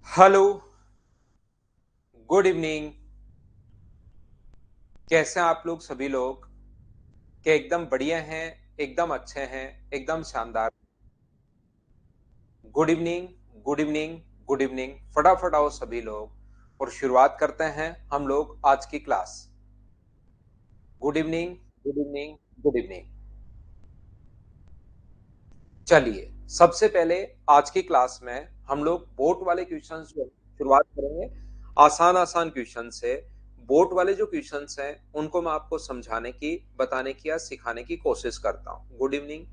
Hello. Good evening. कैसे हैं आप लोग सभी लोग? क्या एकदम बढ़िया हैं? एकदम अच्छे हैं? एकदम शानदार। Good evening. Good evening. Good evening. फटाफट आओ सभी लोग और शुरुआत करते हैं हम लोग आज की class. Good evening. Good evening. Good evening. चलिए, सबसे पहले आज की क्लास में हम लोग बोर्ड वाले क्वेश्चंस जो शुरुआत करेंगे। आसान आसान क्वेश्चन से। बोर्ड वाले जो क्वेश्चंस हैं उनको मैं आपको समझाने की, बताने की या सिखाने की कोशिश करता हूँ। Good evening.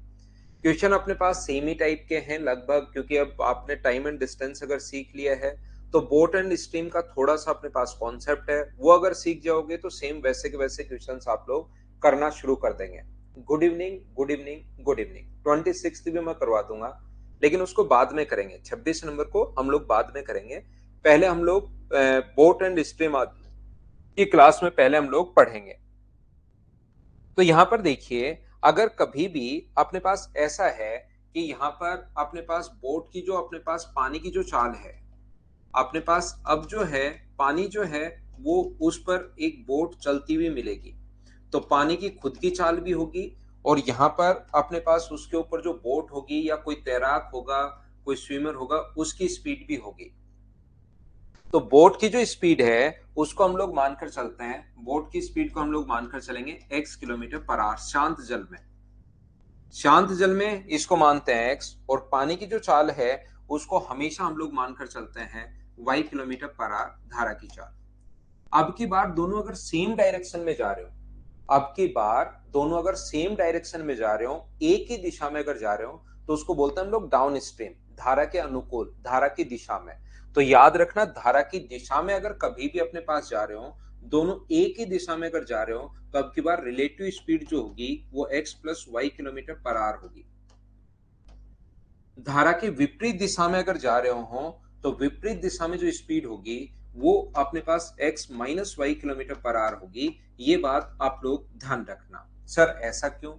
क्वेश्चन अपने पास सेम ही टाइप के हैं लगभग, क्योंकि अब आपने टाइम एंड डिस्टेंस अगर सीख लिया है तो बोट एंड स्ट्रीम का थोड़ा सा अपने पास कॉन्सेप्ट है, वो अगर सीख जाओगे तो सेम वैसे के वैसे क्वेश्चंस आप लोग करना शुरू कर देंगे। Good evening. Good evening. Good evening. 26 भी मैं करवा दूंगा, लेकिन उसको बाद में करेंगे। 26 नंबर को हम लोग बाद में करेंगे। पहले हम लोग बोट एंड स्ट्रीम की क्लास में पहले हम लोग पढ़ेंगे। तो यहां पर देखिए, अगर कभी भी अपने पास ऐसा है कि यहां पर अपने पास बोट की जो अपने पास पानी की जो चाल है, अपने पास अब जो है पानी जो है वो उस पर एक बोट चलती हुई मिलेगी, तो पानी की खुद की चाल भी होगी और यहाँ पर अपने पास उसके ऊपर जो बोट होगी या कोई तैराक होगा, कोई स्विमर होगा, उसकी स्पीड भी होगी। तो बोट की जो स्पीड है उसको हम लोग मानकर चलते हैं, बोट की स्पीड को हम लोग मानकर चलेंगे x किलोमीटर पर आवर शांत जल में। शांत जल में इसको मानते हैं x, और पानी की जो चाल है उसको हमेशा हम लोग मानकर चलते हैं y किलोमीटर पर आवर धारा की चाल। अब की बार दोनों अगर सेम डायरेक्शन में जा रहे हो, अब की बार दोनों अगर सेम डायरेक्शन में जा रहे हो, एक ही दिशा में अगर जा रहे हो, तो उसको बोलते हैं हम लोग डाउन स्ट्रीम, धारा के अनुकूल, धारा की दिशा में। तो याद रखना, धारा की दिशा में अगर कभी भी अपने पास जा रहे हो, दोनों एक ही दिशा में अगर जा रहे हो, तो अब की बार रिलेटिव स्पीड जो होगी वो x plus y kilometre per hour होगी। धारा के विपरीत दिशा में अगर जा रहे हो तो विपरीत दिशा में जो स्पीड होगी वो अपने पास x minus y kilometre per hour होगी। ये बात आप लोग ध्यान रखना। सर ऐसा क्यों?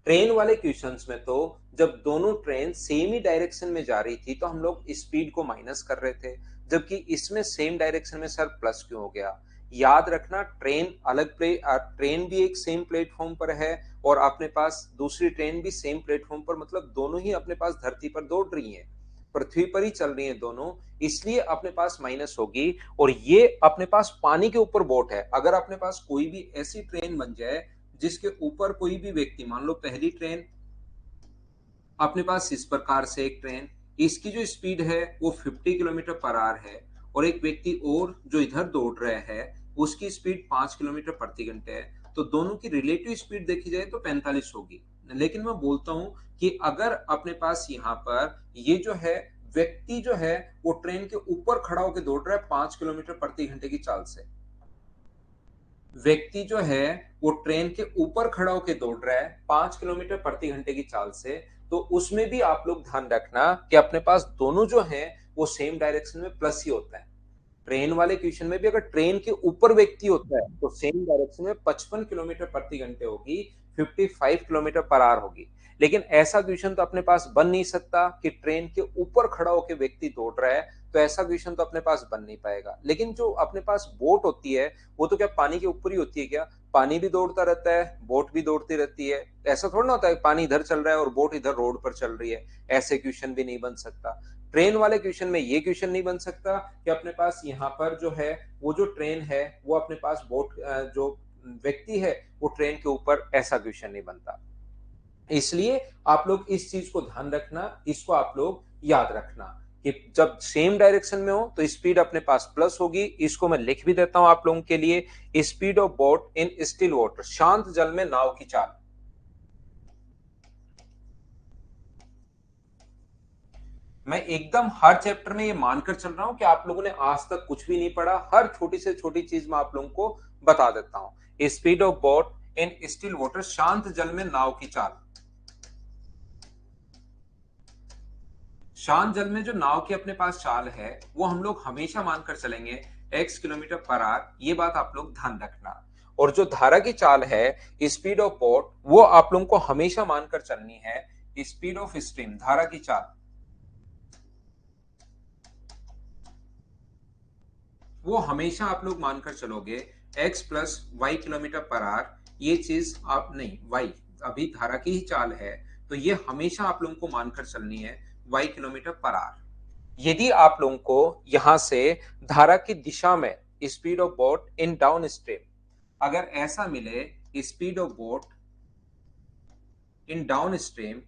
ट्रेन वाले क्वेश्चंस में तो जब दोनों ट्रेन सेम ही डायरेक्शन में जा रही थी तो हम लोग स्पीड को माइनस कर रहे थे, जबकि इसमें सेम डायरेक्शन में सर प्लस क्यों हो गया? याद रखना, ट्रेन अलग ट्रेन भी एक सेम प्लेटफॉर्म पर है और अपने पास दूसरी ट्रेन भी सेम प्लेटफॉर्म पर, मतलब दोनों ही अपने पास धरती पर दौड़ रही हैं, पृथ्वी पर ही चल रही हैं दोनों, इसलिए अपने पास माइनस होगी। और ये अपने पास पानी के ऊपर बोट है। अगर अपने पास कोई भी ऐसी ट्रेन बन जाए जिसके ऊपर कोई भी व्यक्ति, मान लो पहली ट्रेन अपने पास इस प्रकार से एक ट्रेन, इसकी जो स्पीड है वो 50 किलोमीटर पर आवर है, और एक व्यक्ति और जो इधर दौड़ रहा है उसकी स्पीड 5 किलोमीटर प्रति घंटे है, तो दोनों की रिलेटिव स्पीड देखी जाए तो 45 होगी। लेकिन मैं बोलता हूं कि अगर अपने पास यहाँ पर ये जो है व्यक्ति जो है वो ट्रेन के ऊपर खड़ा होकर दौड़ रहा है 5 किलोमीटर प्रति घंटे की चाल से, व्यक्ति जो है वो ट्रेन के ऊपर खड़ा होकर दौड़ रहा है 5 किलोमीटर प्रति घंटे की चाल से, तो उसमें भी आप लोग ध्यान रखना कि अपने पास दोनों जो हैं वो सेम डायरेक्शन में प्लस ही होता है। ट्रेन वाले क्वेश्चन में भी अगर ट्रेन के ऊपर व्यक्ति होता है तो सेम डायरेक्शन में 55 किलोमीटर प्रति घंटे होगी, 55 किलोमीटर पर आवर होगी। लेकिन ऐसा क्वेश्चन तो अपने पास बन नहीं सकता कि ट्रेन के ऊपर खड़ा होकर व्यक्ति दौड़ रहा है, तो ऐसा क्वेश्चन तो अपने पास बन नहीं पाएगा। लेकिन जो अपने पास बोट होती है वो तो क्या पानी के ऊपर ही होती है क्या? पानी भी दौड़ता रहता है, बोट भी दौड़ती रहती है। ऐसा थोड़ा ना होता है पानी इधर चल रहा है और बोट इधर रोड पर चल रही है। ऐसे क्वेश्चन भी नहीं बन सकता। ट्रेन वाले क्वेश्चन में ये क्वेश्चन नहीं बन सकता कि अपने पास यहाँ पर जो है वो जो ट्रेन है वो अपने पास बोट जो व्यक्ति है वो ट्रेन के ऊपर, ऐसा क्वेश्चन नहीं बनता। इसलिए आप लोग इस चीज को ध्यान रखना, इसको आप लोग याद रखना कि जब सेम डायरेक्शन में हो तो स्पीड अपने पास प्लस होगी। इसको मैं लिख भी देता हूं आप लोगों के लिए। Speed of boat in still water, शांत जल में नाव की चाल। मैं एकदम हर चैप्टर में ये मानकर चल रहा हूं कि आप लोगों ने आज तक कुछ भी नहीं पढ़ा, हर छोटी से छोटी चीज मैं आप लोगों को बता देता हूं। Speed of boat in still water, शांत जल में नाव की चाल। शांत जल में जो नाव की अपने पास चाल है वो हम लोग हमेशा मानकर चलेंगे x किलोमीटर पर आवर, ये बात आप लोग ध्यान रखना। और जो धारा की चाल है, स्पीड ऑफ बोट, वो आप लोगों को हमेशा मानकर चलनी है स्पीड ऑफ स्ट्रीम, धारा की चाल। वो हमेशा आप लोग मानकर चलोगे x plus y kilometre per hour, ये चीज आप नहीं, y अभी धारा की ही चाल है, तो ये हमेशा आप लोगों को मानकर चलनी है y किलोमीटर पर आवर। यदि आप लोगों को यहां से धारा की दिशा में speed of boat in down stream अगर ऐसा मिले, speed of boat in downstream,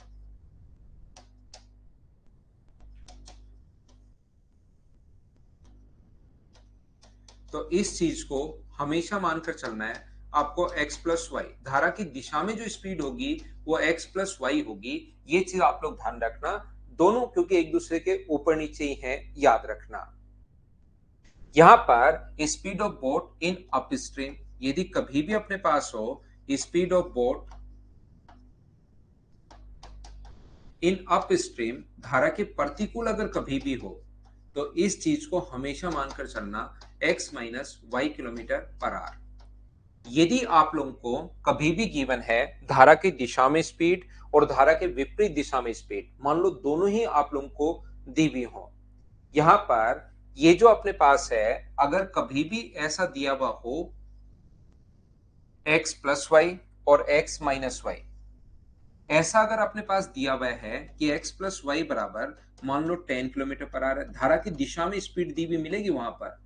तो इस चीज को हमेशा मानकर चलना है आपको x प्लस वाई, धारा की दिशा में जो स्पीड होगी वो x प्लस वाई होगी। ये चीज आप लोग ध्यान रखना, दोनों क्योंकि एक दूसरे के ऊपर नीचे ही हैं, याद रखना। यहां पर speed of boat in up stream, यदि कभी भी अपने पास हो speed of boat in up stream, धारा के प्रतिकूल अगर कभी भी हो, तो इस चीज को हमेशा मानकर चलना x minus y kilometre per hour. यदि आप लोगों को कभी भी गिवन है धारा की दिशा में स्पीड और धारा के विपरीत दिशा में स्पीड, मान लो दोनों ही आप लोगों को दी हुई हो, यहां पर ये जो अपने पास है अगर कभी भी ऐसा दिया हुआ हो x प्लस वाई और x माइनस वाई, ऐसा अगर अपने पास दिया हुआ है कि x प्लस वाई बराबर मान लो 10 किलोमीटर पर आवर, धारा की दिशा में स्पीड दी हुई मिलेगी, वहां पर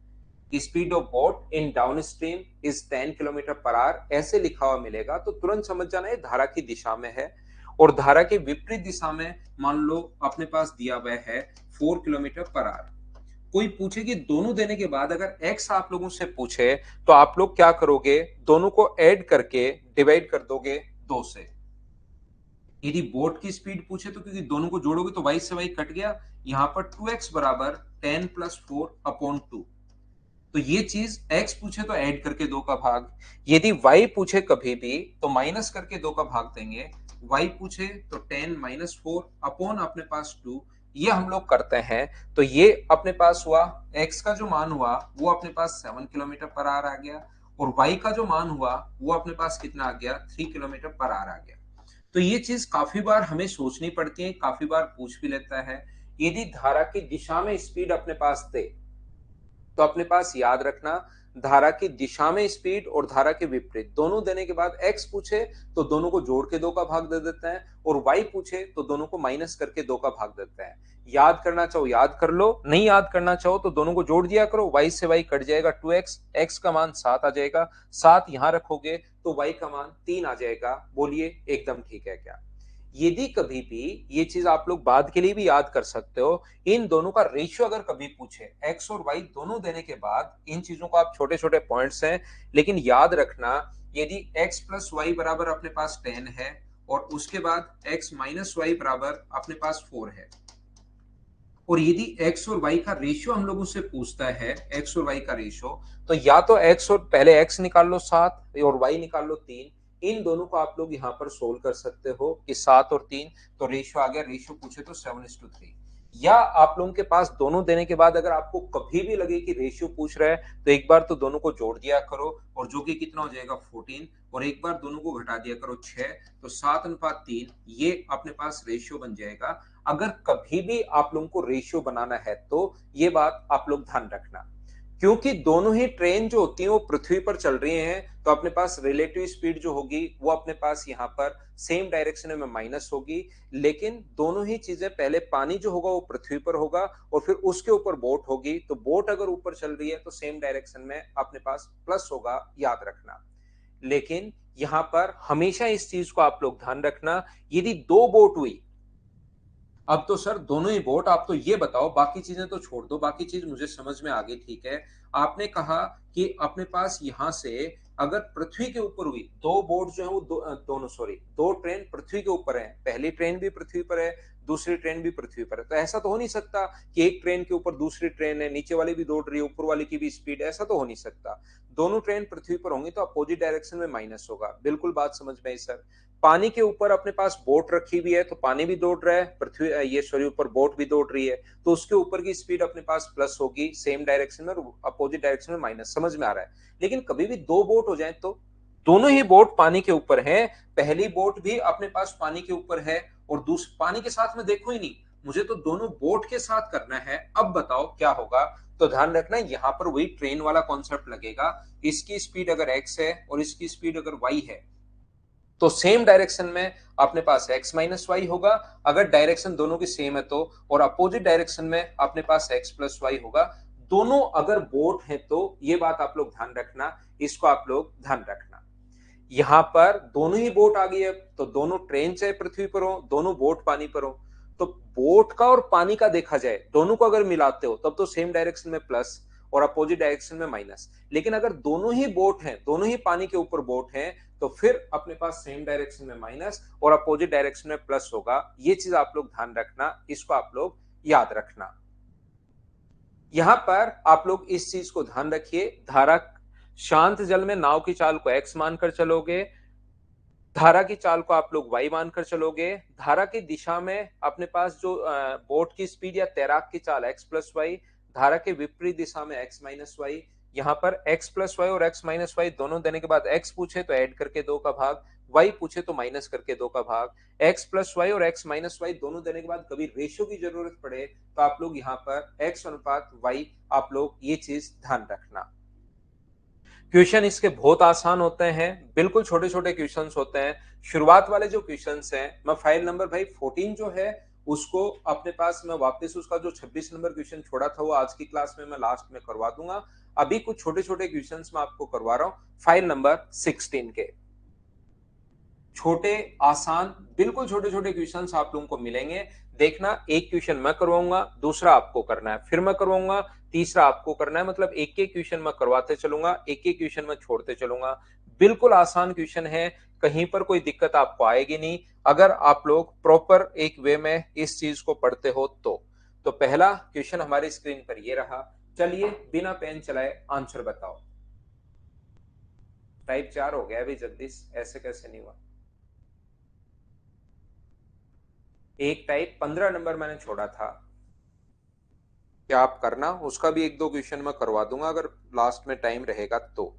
speed of boat in down stream is 10 kilometre per our ऐसे लिखा हुआ मिलेगा, तो तुरंत समझ जाना है धारा की दिशा में है। और धारा के विपरीत दिशा में मान लो अपने पास दिया हुआ है 4 किलोमीटर पर आवर। कोई पूछे कि दोनों देने के बाद अगर x आप लोगों से पूछे तो आप लोग क्या करोगे, दोनों को ऐड करके डिवाइड कर दोगे 2 से। यदि बोट की स्पीड पूछे तो क्योंकि दोनों को जोड़ोगे तो y से y कट गया, यहां पर 2x बराबर 10 प्लस 4 अपॉन 2, तो ये चीज x पूछे तो ऐड करके 2 का भाग, यदि y पूछे कभी भी तो माइनस करके 2 का भाग देंगे, y पूछे तो 10 माइनस 4 अपॉन अपने पास 2, ये हम लोग करते हैं। तो ये अपने पास हुआ x का जो मान हुआ वो अपने पास 7 किलोमीटर पर आवर आ गया, और y का जो मान हुआ वो अपने पास कितना आ गया, 3 किलोमीटर पर आवर आ गया। तो ये चीज काफी बार हमें सोचनी पड़ती है, काफी बार पूछ भी लेता है। यदि धारा की दिशा में स्पीड अपने पास दे तो अपने पास याद रखना धारा की दिशा में स्पीड और धारा के विपरीत दोनों देने के बाद x पूछे तो दोनों को जोड़ के 2 का भाग दे देते हैं, और y पूछे तो दोनों को माइनस करके 2 का भाग देते हैं। याद करना चाहो याद कर लो, नहीं याद करना चाहो तो दोनों को जोड़ दिया करो, y से y कट जाएगा 2x, x का मान 7 आ जाएगा, 7 यहां रखोगे तो y का मान 3 आ जाएगा। बोलिए एकदम ठीक है क्या? यदि कभी भी ये चीज आप लोग बाद के लिए भी याद कर सकते हो, इन दोनों का रेशियो अगर कभी पूछे x और y दोनों देने के बाद, इन चीजों को आप छोटे छोटे पॉइंट्स हैं लेकिन याद रखना, यदि x प्लस वाई बराबर अपने पास 10 है और उसके बाद x माइनस वाई बराबर अपने पास 4 है, और यदि x और y का रेशियो हम लोगों से पूछता है, x और y का रेशियो, तो या तो x और पहले x निकाल लो 7 और y निकाल लो 3, इन दोनों को आप लोग यहां पर सोल्व कर सकते हो कि 7 और 3, तो रेशियो आ गया, रेशियो पूछे तो 7:3। या आप लोगों के पास दोनों देने के बाद अगर आपको कभी भी लगे कि रेशियो पूछ रहा है तो एक बार तो दोनों को जोड़ दिया करो, और जो कि कितना हो जाएगा 14, और एक बार दोनों को घटा दिया करो 6, तो 7:3 ये अपने पास रेशियो बन जाएगा। अगर कभी भी आप लोगों को रेशियो बनाना है तो ये बात आप लोग ध्यान रखना, क्योंकि दोनों ही ट्रेन जो होती है वो पृथ्वी पर चल रही हैं, तो अपने पास रिलेटिव स्पीड जो होगी वो अपने पास यहाँ पर सेम डायरेक्शन में माइनस होगी, लेकिन दोनों ही चीजें, पहले पानी जो होगा वो पृथ्वी पर होगा और फिर उसके ऊपर बोट होगी, तो बोट अगर ऊपर चल रही है तो सेम डायरेक्शन में अपने पास प्लस होगा, याद रखना। लेकिन यहां पर हमेशा इस चीज को आप लोग ध्यान रखना, यदि 2 बोट हुई, अब तो सर दोनों ही बोट, आप तो ये बताओ, बाकी चीजें तो छोड़ दो, बाकी चीज मुझे समझ में आ गई, ठीक है। आपने कहा कि अपने पास यहां से अगर पृथ्वी के ऊपर हुई, 2 बोट जो है वो दोनों, सॉरी, 2 ट्रेन पृथ्वी के ऊपर है, पहली ट्रेन भी पृथ्वी पर है, दूसरी ट्रेन भी पृथ्वी पर है, तो ऐसा तो हो नहीं सकता कि एक ट्रेन के ऊपर दूसरी ट्रेन है, नीचे वाली भी दौड़ रही है, ऊपर वाली की भी स्पीड, ऐसा तो हो नहीं सकता। दोनों ट्रेन पृथ्वी पर होंगी तो अपोजिट डायरेक्शन में माइनस होगा, बिल्कुल बात समझ में आई सर। पानी के ऊपर अपने पास बोट रखी हुई है तो पानी भी दौड़ रहा है, पृथ्वी ये सॉरी ऊपर बोट भी दौड़ रही है, तो उसके ऊपर की स्पीड अपने पास प्लस होगी सेम डायरेक्शन में, और अपोजिट डायरेक्शन में माइनस, समझ में आ रहा है। लेकिन कभी भी 2 बोट हो जाए तो दोनों ही बोट पानी के ऊपर है, पहली बोट भी अपने पास पानी के ऊपर है और दूसरी पानी के साथ में देखो ही नहीं, मुझे तो दोनों बोट के साथ करना है, अब बताओ क्या होगा। तो ध्यान रखना यहाँ पर वही ट्रेन वाला कॉन्सेप्ट लगेगा। इसकी स्पीड अगर x है और इसकी स्पीड अगर y है, तो सेम डायरेक्शन में अपने पास x माइनस वाई होगा। अगर डायरेक्शन दोनों की सेम है तो, और अपोजिट डायरेक्शन में अपने पास x प्लस वाई होगा। दोनों अगर बोट हैं तो ये बात आप लोग ध्यान रखना, इसको आप लोग ध्यान रखना। यहां पर दोनों ही बोट आ गई है, तो दोनों ट्रेन चाहे पृथ्वी पर हो, दोनों बोट पानी पर हो। तो बोट का और पानी का देखा जाए, दोनों को अगर मिलाते हो तब तो सेम डायरेक्शन में प्लस और अपोजिट डायरेक्शन में माइनस। लेकिन अगर दोनों ही बोट हैं, दोनों ही पानी के ऊपर बोट हैं, तो फिर अपने पास सेम डायरेक्शन में माइनस और अपोजिट डायरेक्शन में प्लस होगा। ये चीज आप लोग ध्यान रखना, इसको आप लोग याद रखना। यहां पर आप लोग इस चीज को ध्यान रखिए, धारा शांत जल में नाव की चाल को x मानकर चलोगे, धारा की चाल को आप लोग y मानकर चलोगे। धारा की दिशा में अपने पास जो बोट की स्पीड या तैराक की चाल x प्लस वाई, धारा के विपरीत दिशा में x माइनस वाई। यहाँ पर x प्लस वाई और x माइनस वाई दोनों देने के बाद x पूछे तो ऐड करके 2 का भाग, y पूछे तो माइनस करके 2 का भाग। x प्लस वाई और x माइनस वाई दोनों देने के बाद कभी रेशियो की जरूरत पड़े तो आप लोग यहाँ पर x अनुपात y, आप लोग ये चीज ध्यान रखना। क्वेश्चन इसके बहुत आसान होते हैं, बिल्कुल छोटे छोटे क्वेश्चन होते हैं। शुरुआत वाले जो क्वेश्चन हैं, मैं फाइल नंबर भाई 14 जो है उसको अपने पास मैं वापस उसका जो 26 नंबर क्वेश्चन छोड़ा था वो आज की क्लास में मैं लास्ट में करवा दूंगा। अभी कुछ छोटे छोटे क्वेश्चन मैं आपको करवा रहा हूं फाइल नंबर 16 के। छोटे आसान बिल्कुल छोटे छोटे क्वेश्चंस आप लोगों को मिलेंगे। देखना, एक क्वेश्चन मैं करवाऊंगा, दूसरा आपको करना है, फिर मैं करवाऊंगा, तीसरा आपको करना है। मतलब एक एक क्वेश्चन मैं करवाते चलूंगा, एक एक क्वेश्चन मैं छोड़ते चलूंगा। बिल्कुल आसान क्वेश्चन है, कहीं पर कोई दिक्कत आपको आएगी नहीं अगर आप लोग प्रॉपर एक वे में इस चीज को पढ़ते हो तो पहला क्वेश्चन हमारी स्क्रीन पर ये रहा। चलिए बिना पेन चलाए आंसर बताओ। टाइप 4 हो गया अभी जगदीश, ऐसे कैसे नहीं हुआ। एक टाइप 15 नंबर मैंने छोड़ा था, क्या आप करना, उसका भी एक दो क्वेश्चन मैं करवा दूंगा अगर लास्ट में टाइम रहेगा तो।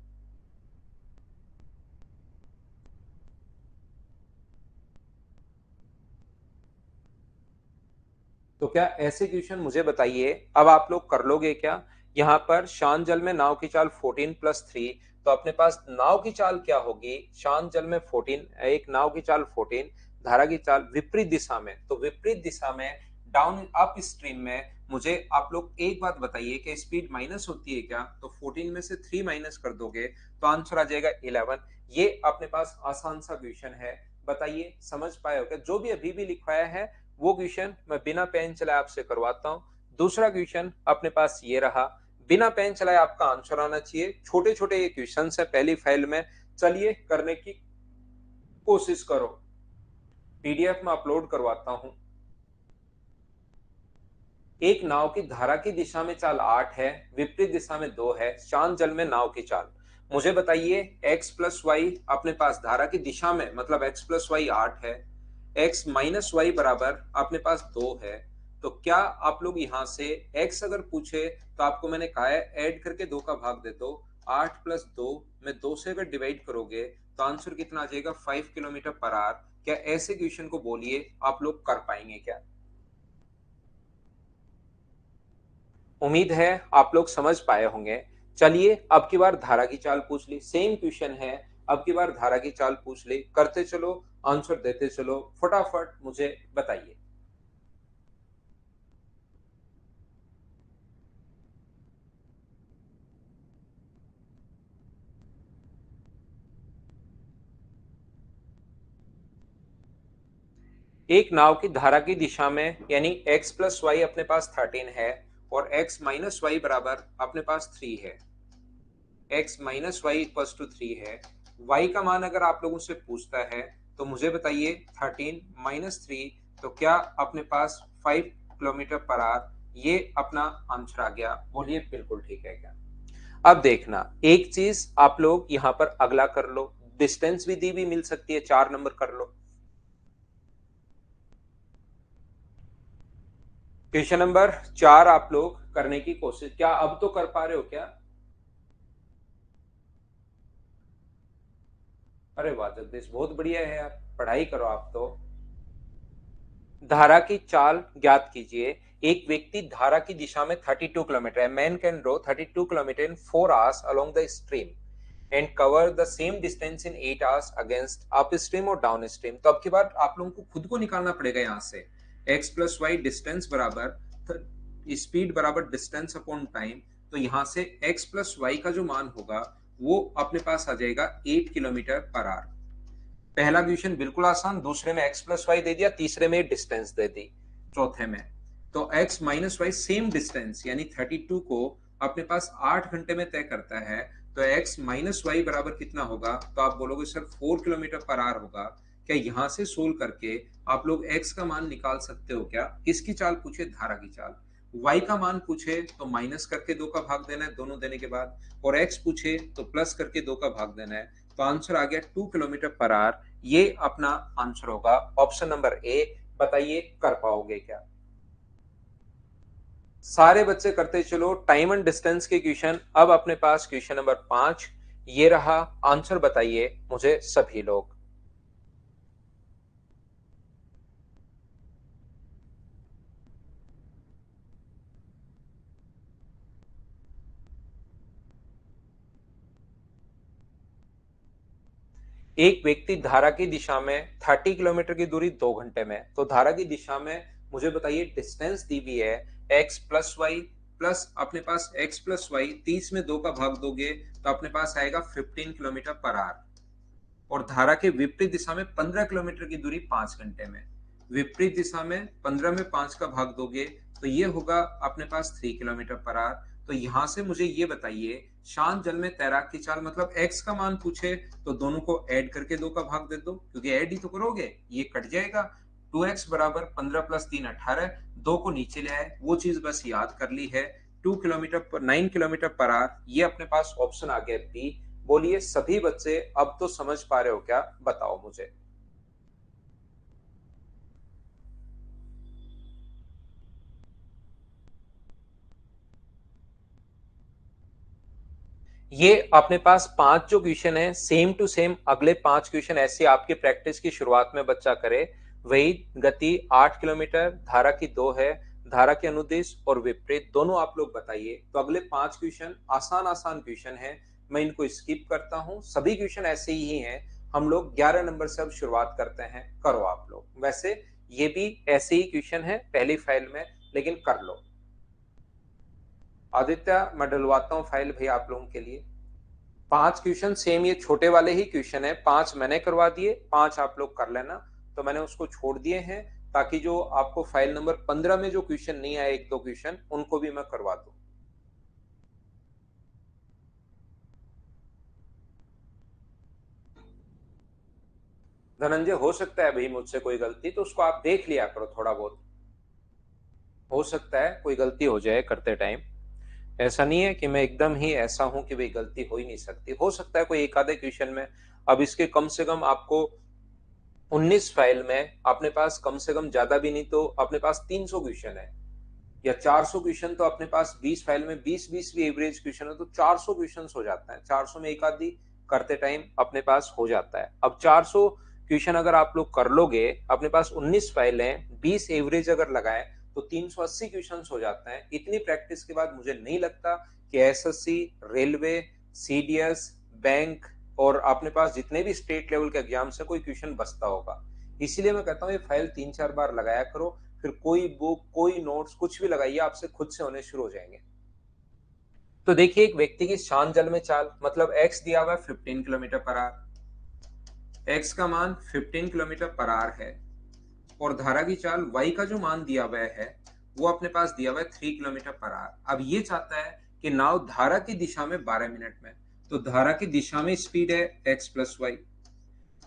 तो क्या ऐसे क्वेश्चन मुझे बताइए, अब आप लोग कर लोगे क्या। यहाँ पर शांत जल में नाव की चाल 14+3, तो अपने पास नाव की चाल क्या होगी, शांत जल में 14, एक नाव की चाल 14, धारा की चाल विपरीत दिशा में, तो विपरीत दिशा में डाउन अप स्ट्रीम में मुझे आप लोग एक बात बताइए कि स्पीड माइनस होती है क्या। तो 14 में से 3 माइनस कर दोगे तो आंसर आ जाएगा 11। ये अपने पास आसान सा क्वेश्चन है, बताइए समझ पाए हो क्या। जो भी अभी भी लिखवाया है वो क्वेश्चन मैं बिना पेन चलाए आपसे करवाता हूं। दूसरा क्वेश्चन अपने पास ये रहा, बिना पेन चलाए आपका आंसर आना चाहिए। छोटे छोटे ये क्वेश्चन है पहली फाइल में, चलिए करने की कोशिश करो। पीडीएफ में अपलोड करवाता हूं। एक नाव की धारा की दिशा में चाल 8 है, विपरीत दिशा में 2 है, शांत जल में नाव की चाल। मुझे बताइए x प्लस वाई अपने पास धारा की दिशा में, मतलब x प्लस वाई 8 है, x माइनस वाई बराबर अपने पास 2 है। तो क्या आप लोग यहां से x अगर पूछे तो आपको मैंने कहा है ऐड करके 2 का भाग दे दो। 8 प्लस 2 में 2 से अगर डिवाइड करोगे तो आंसर कितना आ जाएगा, 5 किलोमीटर पर आवर। क्या ऐसे क्वेश्चन को बोलिए आप लोग कर पाएंगे क्या। उम्मीद है आप लोग समझ पाए होंगे। चलिए अब की बार धारा की चाल पूछ ली, सेम क्वेश्चन है, अब की बार धारा की चाल पूछ ली, करते चलो आंसर देते चलो, फटाफट मुझे बताइए। एक नाव की धारा की दिशा में यानी x प्लस वाई अपने पास 13 है और x माइनस वाई बराबर अपने पास 3 है। x minus y equal to 3 है। y का मान अगर आप लोगों से पूछता है तो मुझे बताइए 13 माइनस 3, तो क्या अपने पास 5 किलोमीटर पर आवर, ये अपना आंसर आ गया। बोलिए बिल्कुल ठीक है क्या। अब देखना एक चीज आप लोग यहां पर अगला कर लो, डिस्टेंस विधि भी मिल सकती है, 4 नंबर कर लो। क्वेश्चन नंबर 4 आप लोग करने की कोशिश, क्या अब तो कर पा रहे हो क्या। अरे वाह जगदीश, बहुत बढ़िया है यार, पढ़ाई करो आप तो। धारा की चाल ज्ञात कीजिए। एक व्यक्ति धारा की दिशा में 32 किलोमीटर है। Man can row 32 kilometre in 4 hours along the stream and cover the same distance in 8 hours against upstream और डाउन स्ट्रीम। तो अब की बार आप लोगों को खुद को निकालना पड़ेगा यहाँ से। एक्स प्लस वाई डिस्टेंस बराबर स्पीड बराबर डिस्टेंस अपॉन टाइम। तो यहाँ से एक्स प्लस वाई का जो मान होगा वो अपने पास आ जाएगा 8 किलोमीटर पर आवर। पहला क्वेश्चन बिल्कुल आसान, दूसरे में एक्स प्लस वाई दे दिया, तीसरे में डिस्टेंस दे दी, चौथे में तो x minus y same distance यानी 32 को अपने पास 8 घंटे में तय करता है। तो एक्स माइनस वाई बराबर कितना होगा? तो आप बोलोगे सर 4 किलोमीटर पर आवर होगा। क्या यहां से सोल्व करके आप लोग एक्स का मान निकाल सकते हो क्या? किसकी चाल पूछे? धारा की चाल। वाई का मान पूछे तो माइनस करके 2 का भाग देना है दोनों देने के बाद, और एक्स पूछे तो प्लस करके 2 का भाग देना है। तो आंसर आ गया 2 किलोमीटर पर आवर। ये अपना आंसर होगा ऑप्शन नंबर ए। बताइए कर पाओगे क्या? सारे बच्चे करते चलो टाइम एंड डिस्टेंस के क्वेश्चन। अब अपने पास क्वेश्चन नंबर 5 ये रहा। आंसर बताइए मुझे सभी लोग। एक व्यक्ति धारा की दिशा में 30 किलोमीटर की दूरी 2 घंटे में, तो धारा की दिशा में मुझे बताइए डिस्टेंस दी हुई है एक्स प्लस वाई प्लस अपने पास एक्स प्लस वाई, 30 में 2 का भाग दोगे तो अपने पास आएगा 15 किलोमीटर पर आवर। और धारा के विपरीत दिशा में 15 किलोमीटर की दूरी 5 घंटे में, विपरीत दिशा में 15 में 5 का भाग दोगे तो ये होगा अपने पास 3 किलोमीटर पर आवर। तो यहां से मुझे ये बताइए शांत जल में तैराक की चाल, मतलब एक्स का मान पूछे तो दोनों को ऐड करके 2 का भाग दे दो, क्योंकि ऐड ही तो करोगे, ये कट जाएगा। 2x बराबर 15 प्लस 3 18, 2 को नीचे ले आए, वो चीज बस याद कर ली है। 2 किलोमीटर पर 9 किलोमीटर पर आवर, ये अपने पास ऑप्शन आ गया बी। बोलिए सभी बच्चे अब तो समझ पा रहे हो क्या? बताओ मुझे। ये अपने पास 5 जो क्वेश्चन है सेम टू सेम अगले 5 क्वेश्चन ऐसे आपके प्रैक्टिस की शुरुआत में बच्चा करे। वही गति 8 किलोमीटर, धारा की 2 है, धारा के अनुदिश और विपरीत दोनों आप लोग बताइए। तो अगले 5 क्वेश्चन आसान आसान क्वेश्चन है, मैं इनको स्किप करता हूं। सभी क्वेश्चन ऐसे ही हैं। हम लोग 11 नंबर से अब शुरुआत करते हैं। करो आप लोग। वैसे ये भी ऐसे ही क्वेश्चन है पहली फाइल में, लेकिन कर लो। आदित्य मैं डलवाता हूँ फाइल भाई आप लोगों के लिए। 5 क्वेश्चन सेम, ये छोटे वाले ही क्वेश्चन है। 5 मैंने करवा दिए, 5 आप लोग कर लेना। तो मैंने उसको छोड़ दिए हैं ताकि जो आपको फाइल नंबर 15 में जो क्वेश्चन नहीं आए, एक दो क्वेश्चन, उनको भी मैं करवा दूं। धनंजय हो सकता है भाई मुझसे कोई गलती, तो उसको आप देख लिया करो थोड़ा बहुत। हो सकता है कोई गलती हो जाए करते टाइम। ऐसा नहीं है कि मैं एकदम ही ऐसा हूं कि भाई गलती हो ही नहीं सकती, हो सकता है कोई एक आधे क्वेश्चन में। अब इसके कम से कम आपको 19 फाइल में अपने पास कम से कम ज्यादा भी नहीं तो अपने पास 300 क्वेश्चन है, या 400 क्वेश्चन। तो अपने पास 20 फाइल में 20-20 भी एवरेज क्वेश्चन है तो 400 क्वेश्चन हो जाता है। 400 में एक आधी करते टाइम अपने पास हो जाता है। अब 400 क्वेश्चन अगर आप लोग कर लोगे, अपने पास 19 फाइल है, 20 एवरेज अगर लगाए तो 380 क्वेश्चन हो जाते हैं। इतनी प्रैक्टिस के बाद मुझे नहीं लगता कि एसएससी, रेलवे, सीडीएस, बैंक और अपने पास जितने भी स्टेट लेवल के एग्जाम से कोई क्वेश्चन बचता होगा। इसीलिए मैं कहता हूँ ये फाइल 3-4 बार लगाया करो, फिर कोई बुक कोई नोट्स कुछ भी लगाइए, आपसे खुद से होने शुरू हो जाएंगे। तो देखिए एक व्यक्ति की शांत जल में चाल, मतलब एक्स दिया हुआ है 15 किलोमीटर पर आवर, एक्स का मान 15 किलोमीटर पर आवर है, और धारा की चाल वाई का जो मान दिया हुआ है वो अपने पास दिया हुआ है 3 किलोमीटर पर आवर। अब ये चाहता है कि नाव धारा की दिशा में 12 मिनट में, तो धारा की दिशा में स्पीड है एक्स प्लस वाई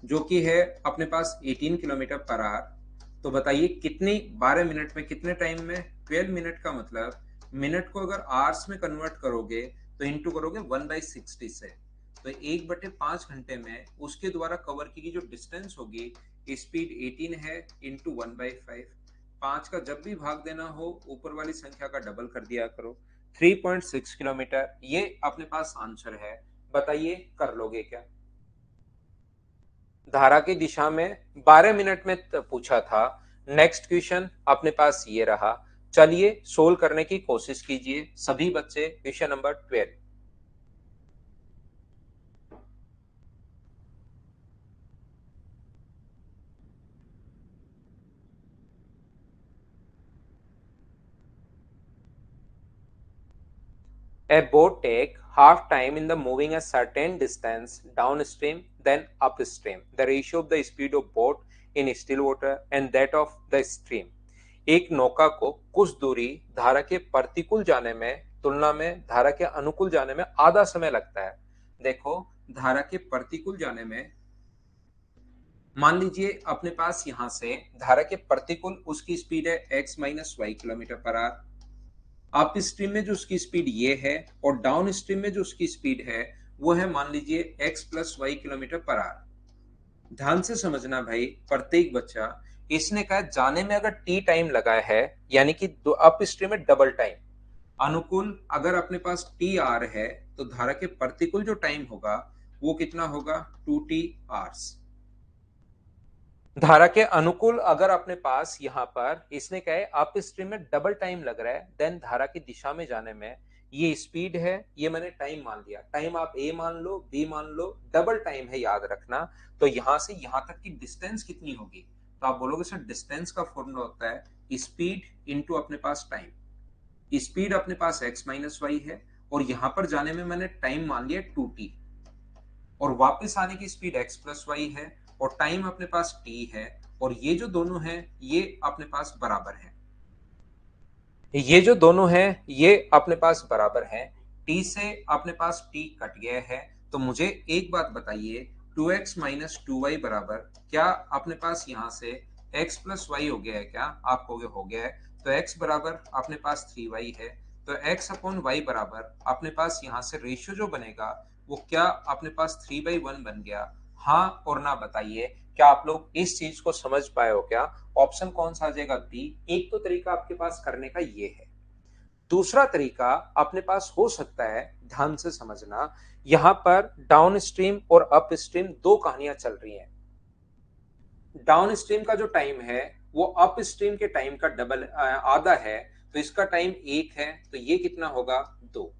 जो कि है अपने पास 18 किलोमीटर पर आवर। तो बताइए कितनी 12 मिनट में, कितने टाइम में? 12 मिनट का मतलब मिनट को अगर आवर्स में कन्वर्ट करोगे तो इंटू करोगे 1/60 से, तो 1/5 घंटे में उसके द्वारा कवर की जो डिस्टेंस होगी, स्पीड 18 है इंटू 1/5। 5 का जब भी भाग देना हो ऊपर वाली संख्या का डबल कर दिया करो, 3.6 किलोमीटर ये अपने पास आंसर है। बताइए कर लोगे क्या? धारा की दिशा में 12 मिनट में पूछा था, नेक्स्ट क्वेश्चन अपने पास ये रहा, चलिए सोल्व करने की कोशिश कीजिए सभी बच्चे। Question number 12। A boat take half time in the moving a certain distance downstream than upstream. The ratio of the speed of boat in still water and that of the stream. एक नौका को कुछ दूरी धारा के प्रतिकूल जाने में तुलना में धारा के अनुकूल जाने में आधा समय लगता है। देखो, धारा के प्रतिकूल जाने में मान लीजिए अपने पास यहां से धारा के प्रतिकूल उसकी स्पीड है x minus y kilometre per hour. Upstream में जो उसकी स्पीड ये है और डाउन स्ट्रीम में जो उसकी स्पीड है वो है मान लीजिए x plus y kilometre per hour. ध्यान से समझना भाई प्रत्येक बच्चा, इसने कहा जाने में अगर टी टाइम लगा है यानी कि अप स्ट्रीम में डबल टाइम, अनुकूल अगर अपने पास टी आर है तो धारा के प्रतिकूल जो टाइम होगा वो कितना होगा 2t आवर्स। धारा के अनुकूल अगर अपने पास यहां पर इसने कहा है अप स्ट्रीम में डबल टाइम लग रहा है, देन धारा की दिशा में जाने में ये स्पीड है, ये मैंने टाइम मान लिया। टाइम आप ए मान लो, बी मान लो, डबल टाइम है याद रखना। तो यहां से यहां तक की डिस्टेंस कितनी होगी, तो आप बोलोगे सर डिस्टेंस का फॉर्मूला होता है स्पीड इंटू अपने पास टाइम। स्पीड अपने पास एक्स माइनस वाई है और यहां पर जाने में मैंने टाइम मान लिया 2t और वापस आने की स्पीड x प्लस वाई है और टाइम अपने पास t है और ये जो दोनों हैं ये अपने पास बराबर है। ये जो दोनों हैं ये अपने पास बराबर हैं। t से अपने पास t कट गया है तो मुझे एक बात बताइए 2x माइनस टू वाई बराबर क्या अपने पास यहां से x प्लस वाई हो गया है क्या? आप कहोगे हो गया है। तो x बराबर अपने पास 3y है तो x अपॉन वाई बराबर अपने पास यहां से रेशियो जो बनेगा वो क्या अपने पास 3/1 बन गया। हाँ और ना बताइए, क्या आप लोग इस चीज को समझ पाए हो क्या? ऑप्शन कौन सा आ जाएगा? बी। एक तो तरीका आपके पास करने का ये है। दूसरा तरीका अपने पास हो सकता है, ध्यान से समझना, यहां पर डाउन स्ट्रीम और अप स्ट्रीम दो कहानियां चल रही हैं। डाउन स्ट्रीम का जो टाइम है वो अप स्ट्रीम के टाइम का डबल आधा है, तो इसका टाइम 1 है तो ये कितना होगा 2।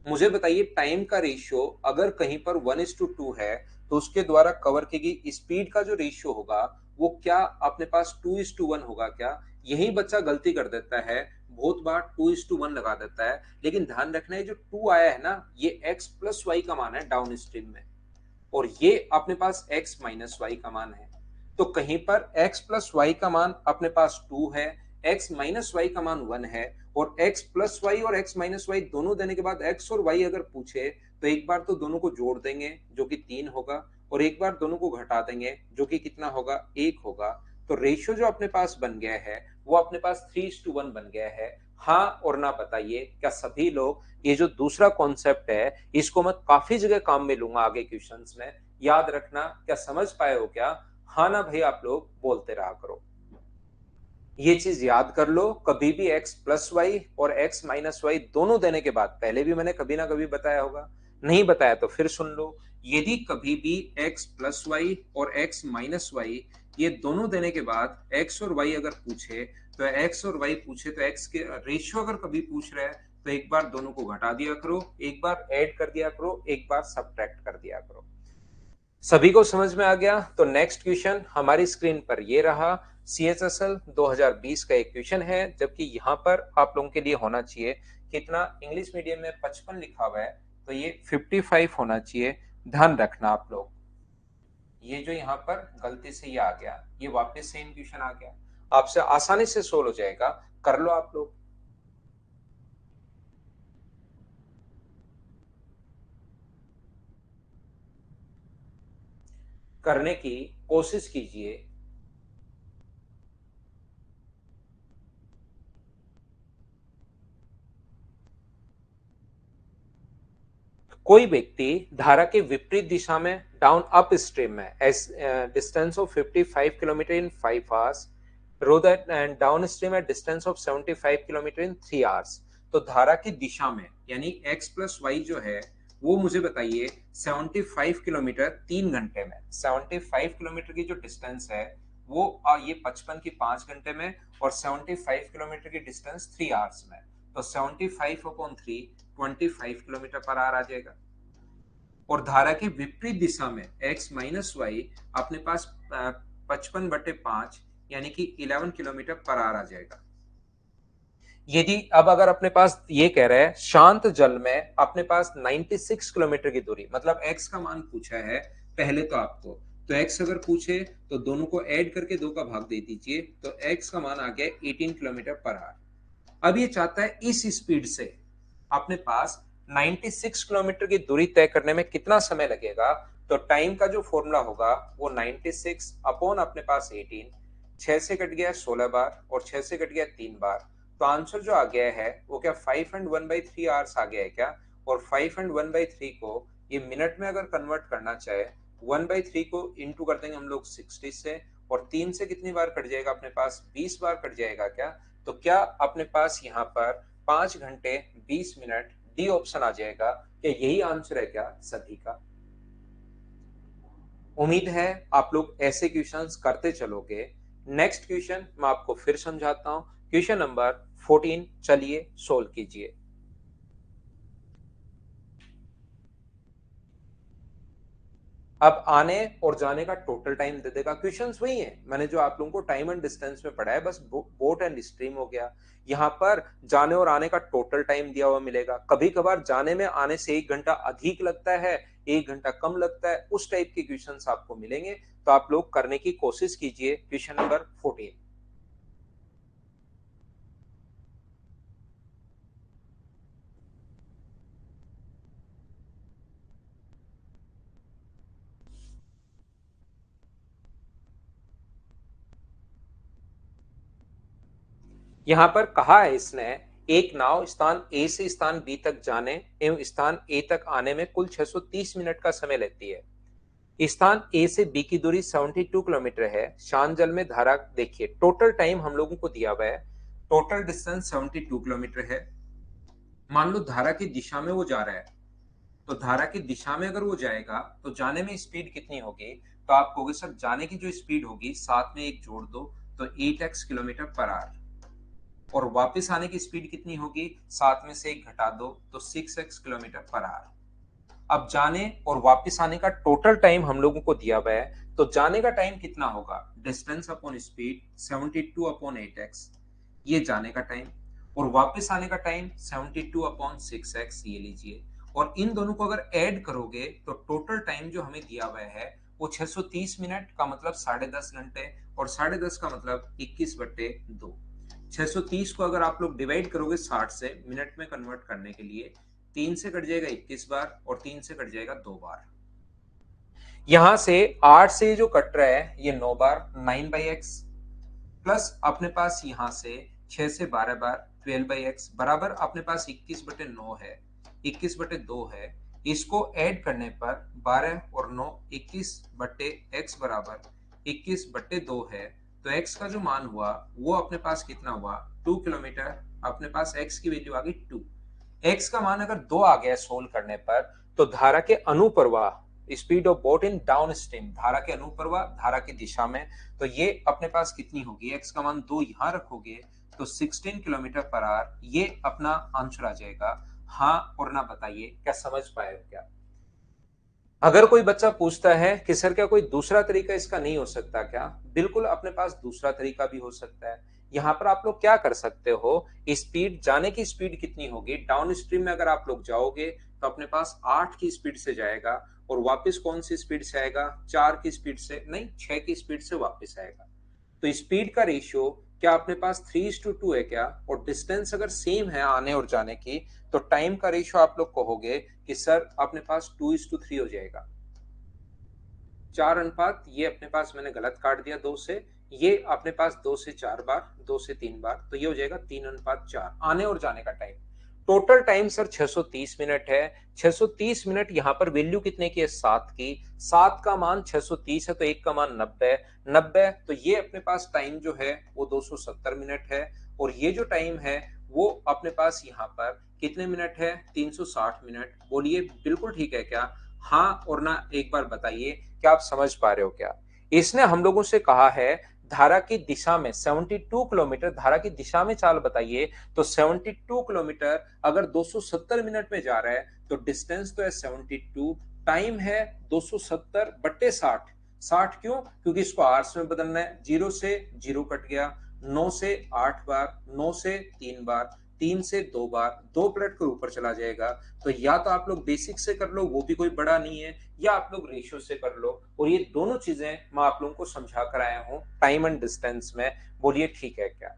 मुझे बताइए टाइम का रेशियो अगर कहीं पर 1:2 है तो उसके द्वारा कवर की गई स्पीड का जो रेशियो होगा वो क्या अपने पास 2:1 होगा क्या? यही बच्चा गलती कर देता है, बहुत बार 2:1 लगा देता है, लेकिन ध्यान रखना है जो 2 आया है ना ये x प्लस वाई का मान है डाउन स्ट्रीम में और ये अपने पास x माइनस वाई का मान है। तो कहीं पर x प्लस वाई का मान अपने पास 2 है, x माइनस वाई का मान 1 है और x प्लस वाई और x माइनस वाई दोनों देने के बाद x और y अगर पूछे तो एक बार तो दोनों को जोड़ देंगे जो कि 3 होगा और एक बार दोनों को घटा देंगे जो कि कितना होगा 1 होगा। तो रेशियो जो अपने पास बन गया है वो अपने पास 3:1 बन गया है। हाँ और ना बताइए, क्या सभी लोग ये जो दूसरा कॉन्सेप्ट है इसको मैं काफी जगह काम में लूंगा आगे क्वेश्चंस में, याद रखना। क्या समझ पाए हो क्या? हाँ ना भाई आप लोग बोलते रहा करो। ये चीज याद कर लो, कभी भी x प्लस वाई और x माइनस वाई दोनों देने के बाद, पहले भी मैंने कभी ना कभी बताया होगा, नहीं बताया तो फिर सुन लो, यदि कभी भी x प्लस वाई और x माइनस वाई ये दोनों देने के बाद x और y अगर पूछे तो x और y पूछे तो x के रेशियो अगर कभी पूछ रहा है तो एक बार दोनों को घटा दिया करो, एक बार ऐड कर दिया करो, एक बार सब्ट्रैक्ट कर दिया करो। सभी को समझ में आ गया? तो नेक्स्ट क्वेश्चन हमारी स्क्रीन पर ये रहा, CHSL 2020 का एक क्वेश्चन है, जबकि यहाँ पर आप लोगों के लिए होना चाहिए कितना, इंग्लिश मीडियम में 55 लिखा हुआ है तो ये 55 होना चाहिए। ध्यान रखना आप लोग, ये जो यहाँ पर गलती से ये आ गया ये वापस सेम क्वेश्चन आ गया, आपसे आसानी से सोल्व हो जाएगा, कर लो आप लोग। करने की कोशिश कीजिए। कोई व्यक्ति धारा के विपरीत दिशा में डाउन अप स्ट्रीम में distance of 55 kilometre in 5 hours, row that and downstream at distance of 75 kilometre in 3 hours. तो धारा की दिशा में यानी x प्लस वाई जो है वो मुझे बताइए 75 किलोमीटर 3 घंटे में, 75 किलोमीटर की जो डिस्टेंस है वो ये 55 की 5 घंटे में और 75 किलोमीटर की डिस्टेंस 3 आवर्स में, तो 75/3 25 किलोमीटर पर आवर आ जाएगा। और धारा की विपरीत दिशा में x माइनस वाई अपने पास 55/5 यानी कि 11 किलोमीटर पर आवर आ जाएगा। यदि अब अगर अपने पास ये कह रहा है शांत जल में अपने पास 96 किलोमीटर की दूरी, मतलब x का मान पूछा है पहले तो आपको, तो x अगर पूछे तो दोनों को ऐड करके 2 का भाग दे दीजिए, तो x का मान आ गया 18 किलोमीटर पर आवर। अब ये चाहता है इस स्पीड से अपने पास 96 किलोमीटर की दूरी तय करने में कितना समय लगेगा, तो टाइम का जो फॉर्मूला होगा वो 96 अपॉन अपने पास 18, 6 से कट गया 16 बार और 6 से कट गया 3 बार, तो आंसर जो आ गया है वो क्या 5 and 1/3 आवर्स आ गया है क्या। और 5 and 1/3 को ये मिनट में अगर कन्वर्ट करना चाहे, 1/3 को इंटू कर देंगे हम लोग 60 से, और 3 से कितनी बार कट जाएगा अपने पास 20 बार कट जाएगा क्या। तो क्या अपने पास यहाँ पर 5 घंटे 20 मिनट डी ऑप्शन आ जाएगा, क्या यही आंसर है क्या सभी का। उम्मीद है आप लोग ऐसे क्वेश्चंस करते चलोगे। नेक्स्ट क्वेश्चन मैं आपको फिर समझाता हूं, क्वेश्चन नंबर 14, चलिए सोल्व कीजिए। अब आने और जाने का टोटल टाइम दे देगा, क्वेश्चंस वही है मैंने जो आप लोगों को टाइम एंड डिस्टेंस में पढ़ा है, बस बोट एंड स्ट्रीम हो गया। यहाँ पर जाने और आने का टोटल टाइम दिया हुआ मिलेगा, कभी कभार जाने में आने से 1 घंटा अधिक लगता है, 1 घंटा कम लगता है, उस टाइप के क्वेश्चंस आपको मिलेंगे, तो आप लोग करने की कोशिश कीजिए। क्वेश्चन नंबर 14, यहाँ पर कहा है इसने एक नाव स्थान ए से स्थान बी तक जाने एवं स्थान ए तक आने में कुल 630 मिनट का समय लेती है। स्थान ए से बी की दूरी 72 किलोमीटर है। शांत जल में धारा, देखिए टोटल टाइम हम लोगों को दिया हुआ है, टोटल डिस्टेंस 72 किलोमीटर है। मान लो धारा की दिशा में वो जा रहा है, तो धारा की दिशा में अगर वो जाएगा तो जाने में स्पीड कितनी होगी, तो आप कहोगे सर जाने की जो स्पीड होगी साथ में एक जोड़ दो तो 8x किलोमीटर पर आवर, और वापस आने की स्पीड कितनी होगी, साथ में से एक घटा दो तो 6x किलोमीटर पर आवर। अब जाने और वापस आने का टोटल टाइम हम लोगों को दिया हुआ है, तो जाने का टाइम कितना होगा, डिस्टेंस अपॉन स्पीड 72/8x, ये जाने का टाइम, और वापस आने का टाइम 72/6x, ये लीजिए। और इन दोनों को अगर ऐड करोगे तो टोटल टाइम जो हमें दिया हुआ है वो 630 मिनट का मतलब 10.5 घंटे, और 10.5 का मतलब 21/2। 630 को अगर आप लोग डिवाइड करोगे 60 से मिनट में कन्वर्ट करने के लिए, 3 से कट जाएगा 21 बार और 3 से कट जाएगा 2 बार। यहां से 8 से जो कट रहा है ये 9 बार 9/x, प्लस अपने पास यहां से 6 से 12 बार 12/x बराबर अपने पास 21/9 है, 21/2 है। इसको ऐड करने पर 12 और 9 21/x बराबर 21/2 है, तो x का जो मान हुआ वो अपने पास कितना हुआ 2 किलोमीटर, अपने पास x की वैल्यू आ गई 2। x का मान अगर 2 आ गया सोल्व करने पर, तो धारा के अनुप्रवाह speed of boat in downstream, धारा के अनुप्रवाह धारा की दिशा में, तो ये अपने पास कितनी होगी, x का मान 2 यहां रखोगे तो 16 किलोमीटर पर आवर, ये अपना आंसर आ जाएगा। हाँ और ना बताइए, क्या समझ पाए हो क्या। अगर कोई बच्चा पूछता है कि सर क्या कोई दूसरा तरीका इसका नहीं हो सकता क्या, बिल्कुल अपने पास दूसरा तरीका भी हो सकता है। यहाँ पर आप लोग क्या कर सकते हो, स्पीड, जाने की स्पीड कितनी होगी, डाउन स्ट्रीम में अगर आप लोग जाओगे तो अपने पास 8 की स्पीड से जाएगा, और वापस कौन सी स्पीड से आएगा, 4 की स्पीड से नहीं, 6 की स्पीड से वापस आएगा। तो स्पीड का रेशियो क्या अपने पास 3:2 है क्या, और डिस्टेंस अगर सेम है आने और जाने की, तो टाइम का रेशियो आप लोग कहोगे कि सर अपने पास 2:3 हो जाएगा। 4 अनुपात, ये अपने पास मैंने गलत काट दिया 2 से, ये अपने पास 2 से 4 बार 2 से 3 बार, तो ये हो जाएगा 3:4 आने और जाने का time. Total time sir 630 minute है। 630 मिनट, यहाँ पर वैल्यू कितने की है 7 की, 7 का मान 630 है तो 1 का मान 90, 90 तो ये अपने पास टाइम जो है वो 270 मिनट है, और ये जो टाइम है वो अपने पास यहाँ पर कितने मिनट है 360 मिनट। बोलिए बिल्कुल ठीक है क्या, हाँ और ना एक बार बताइए, क्या आप समझ पा रहे हो क्या। इसने हम लोगों से कहा है धारा की दिशा में 72 किलोमीटर धारा की दिशा में चाल बताइए, तो 72 किलोमीटर अगर 270 मिनट में जा रहा है तो डिस्टेंस तो है 72, टाइम है 270/60। 60 क्यों? क्योंकि इसको आवर्स में बदलना है। 0 से 0 कट गया, 9 से 8 बार, 9 से 3 बार, 3 से 2 बार, 2 पलट कर ऊपर चला जाएगा। तो या तो आप लोग बेसिक से कर लो, वो भी कोई बड़ा नहीं है, या आप लोग रेशियो से कर लो। और ये दोनों चीजें मैं आप लोगों को समझा कर आया हूं टाइम एंड डिस्टेंस में। बोलिए ठीक है क्या?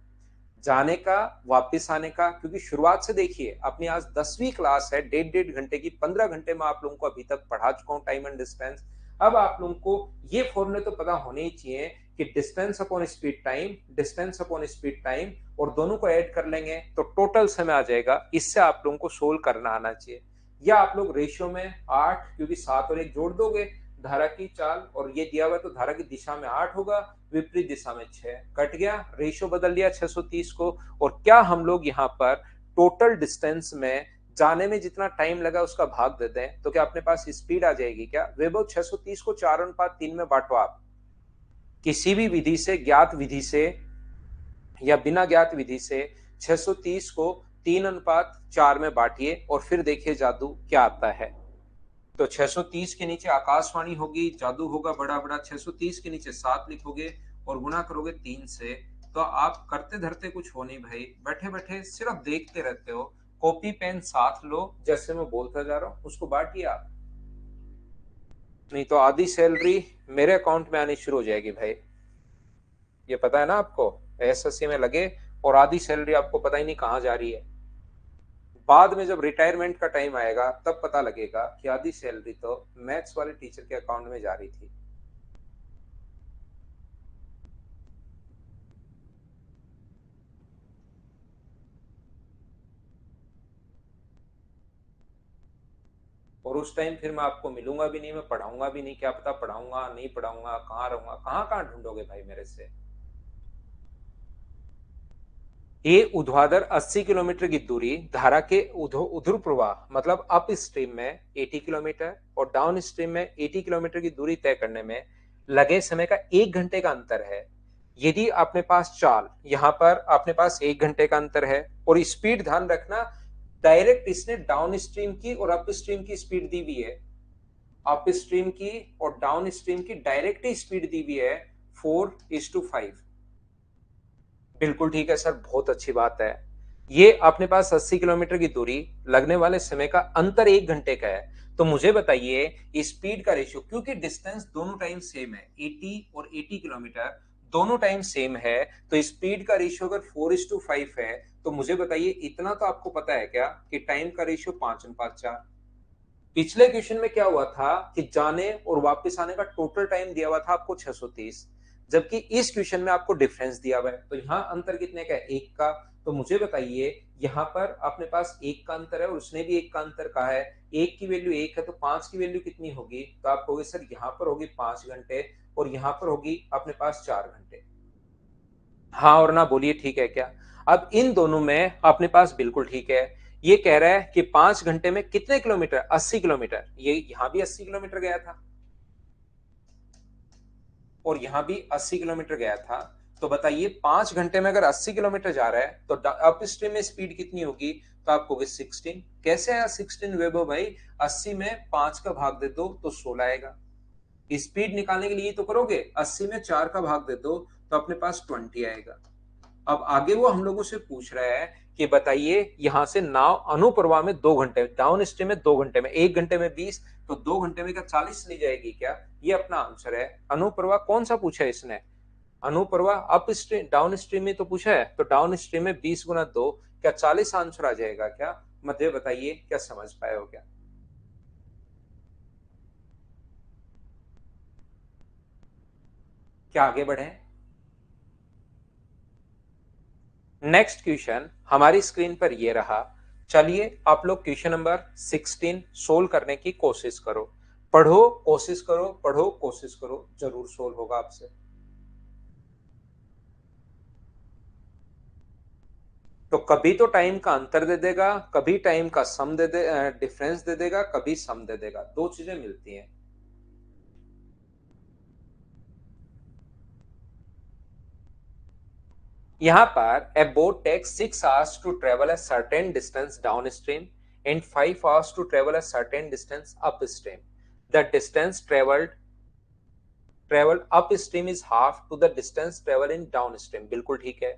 जाने का, वापस आने का, क्योंकि शुरुआत से देखिए अपनी आज 10वीं क्लास है, 1.5 घंटे की, 15 घंटे में आप लोगों को अभी तक पढ़ा चुका हूं टाइम एंड डिस्टेंस। अब आप लोगों को ये फॉर्मूले तो पता होने ही चाहिए कि distance upon speed time, distance upon speed time, और दोनों को ऐड कर लेंगे तो टोटल समय आ जाएगा। इससे आप लोगों को सोल्व करना आना चाहिए। या आप लोग रेशियो में 8, क्योंकि 7 और 1 जोड़ दोगे, धारा की चाल और ये दिया हुआ तो धारा की दिशा में 8 होगा, विपरीत दिशा में 6 कट गया, रेशियो बदल लिया 630 को। और क्या हम लोग यहाँ पर टोटल डिस्टेंस में जाने में जितना टाइम लगा उसका भाग देते हैं तो क्या अपने पास स्पीड आ जाएगी क्या? वैभव 630 को 4:3 में बांटो आप, किसी भी विधि से, ज्ञात विधि से या बिना ज्ञात विधि से 630 को 3:4 में बांटिए और फिर देखिए जादू क्या आता है। तो 630 के नीचे आकाशवाणी होगी, जादू होगा बड़ा बड़ा। 630 के नीचे 7 लिखोगे और गुणा करोगे 3 से, तो आप करते धरते कुछ हो नहीं भाई, बैठे बैठे सिर्फ देखते रहते हो। कॉपी पेन साथ लो, जैसे मैं बोलता जा रहा हूं उसको बांटिए आप, नहीं तो आधी सैलरी मेरे अकाउंट में आनी शुरू हो जाएगी भाई। ये पता है ना आपको, एसएससी में लगे और आधी सैलरी आपको पता ही नहीं कहां जा रही है। बाद में जब रिटायरमेंट का टाइम आएगा तब पता लगेगा कि आधी सैलरी तो मैथ्स वाले टीचर के अकाउंट में जा रही थी। और उस टाइम फिर मैं आपको मिलूंगा भी नहीं, मैं पढ़ाऊंगा भी नहीं, क्या पता पढ़ाऊंगा नहीं पढ़ाऊंगा, कहाँ रहूंगा, कहाँ कहाँ ढूंढोगे भाई मेरे से। ये ऊर्ध्वाधर 80 किलोमीटर की दूरी धारा के उधुर प्रवाह मतलब अप स्ट्रीम में 80 किलोमीटर और डाउन स्ट्रीम में 80 किलोमीटर की दूरी तय करने में लगे समय का 1 घंटे का अंतर है। यदि अपने पास चाल, यहां पर अपने पास 1 घंटे का अंतर है, और स्पीड ध्यान रखना, डायरेक्ट इसने डाउन स्ट्रीम की और अप स्ट्रीम की स्पीड दी हुई है। अप स्ट्रीम की और डाउन स्ट्रीम की डायरेक्ट ही स्पीड दी हुई है 4:5। बिल्कुल ठीक है सर, बहुत अच्छी बात है। ये अपने पास 80 किलोमीटर की दूरी, लगने वाले समय का अंतर 1 घंटे का है। तो मुझे बताइए स्पीड का रेशियो, क्योंकि डिस्टेंस दोनों टाइम सेम है, 80 और 80 किलोमीटर दोनों टाइम सेम है, तो स्पीड का रेशियो अगर 4:5 है तो मुझे बताइए इतना तो आपको पता है क्या कि टाइम का रेशियो 5:4। पिछले क्वेश्चन में क्या हुआ था कि जाने और वापस आने का टोटल टाइम दिया हुआ था आपको 630, जबकि इस क्वेश्चन में आपको डिफरेंस दिया हुआ है, तो यहाँ अंतर कितने का है? 1 का। तो मुझे बताइए यहाँ पर अपने पास 1 का अंतर है और उसने भी 1 का अंतर कहा है, 1 की वैल्यू 1 है तो 5 की वैल्यू कितनी होगी? तो आप कहोगे सर यहाँ पर होगी 5 घंटे और यहाँ पर होगी अपने पास 4 घंटे। हाँ और ना बोलिए ठीक है क्या? अब इन दोनों में अपने पास बिल्कुल ठीक है। ये कह रहा है कि 5 घंटे में कितने किलोमीटर? 80 किलोमीटर। ये यहां भी 80 किलोमीटर गया था और यहां भी 80 किलोमीटर गया था। तो बताइए 5 घंटे में अगर 80 किलोमीटर जा रहा है तो अप स्ट्रीम में स्पीड कितनी होगी? तो आपको 16। कैसे आया 16 वेबो भाई? 80 में 5 का भाग दे दो तो 16 आएगा। स्पीड निकालने के लिए तो करोगे, 80 में 4 का भाग दे दो तो अपने पास 20 आएगा। अब आगे वो हम लोगों से पूछ रहा है कि बताइए यहां से नाव अनुप्रवाह में 2 घंटे, डाउन स्ट्रीम में 2 घंटे में, 1 घंटे में 20, तो 2 घंटे में क्या 40 चली जाएगी क्या? ये अपना आंसर है। अनुप्रवाह कौन सा पूछा है इसने? अनुप्रवाह अप स्ट्रीम, डाउन स्ट्रीम में तो पूछा है, तो डाउन स्ट्रीम में 20 × 2 क्या 40 आंसर आ जाएगा क्या? मुझे बताइए क्या समझ पाए हो क्या? क्या आगे बढ़े? नेक्स्ट क्वेश्चन हमारी स्क्रीन पर ये रहा। चलिए आप लोग क्वेश्चन नंबर 16 सोल्व करने की कोशिश करो। पढ़ो, कोशिश करो, पढ़ो, कोशिश करो, जरूर सोल्व होगा आपसे। तो कभी तो टाइम का अंतर दे देगा, कभी टाइम का सम दे दे, डिफरेंस दे देगा, कभी सम दे देगा, दो चीजें मिलती हैं। यहाँ पर a boat takes 6 hours to travel a certain distance downstream and 5 hours to travel a certain distance upstream. The distance traveled upstream is half to the distance traveled in downstream. बिल्कुल ठीक है।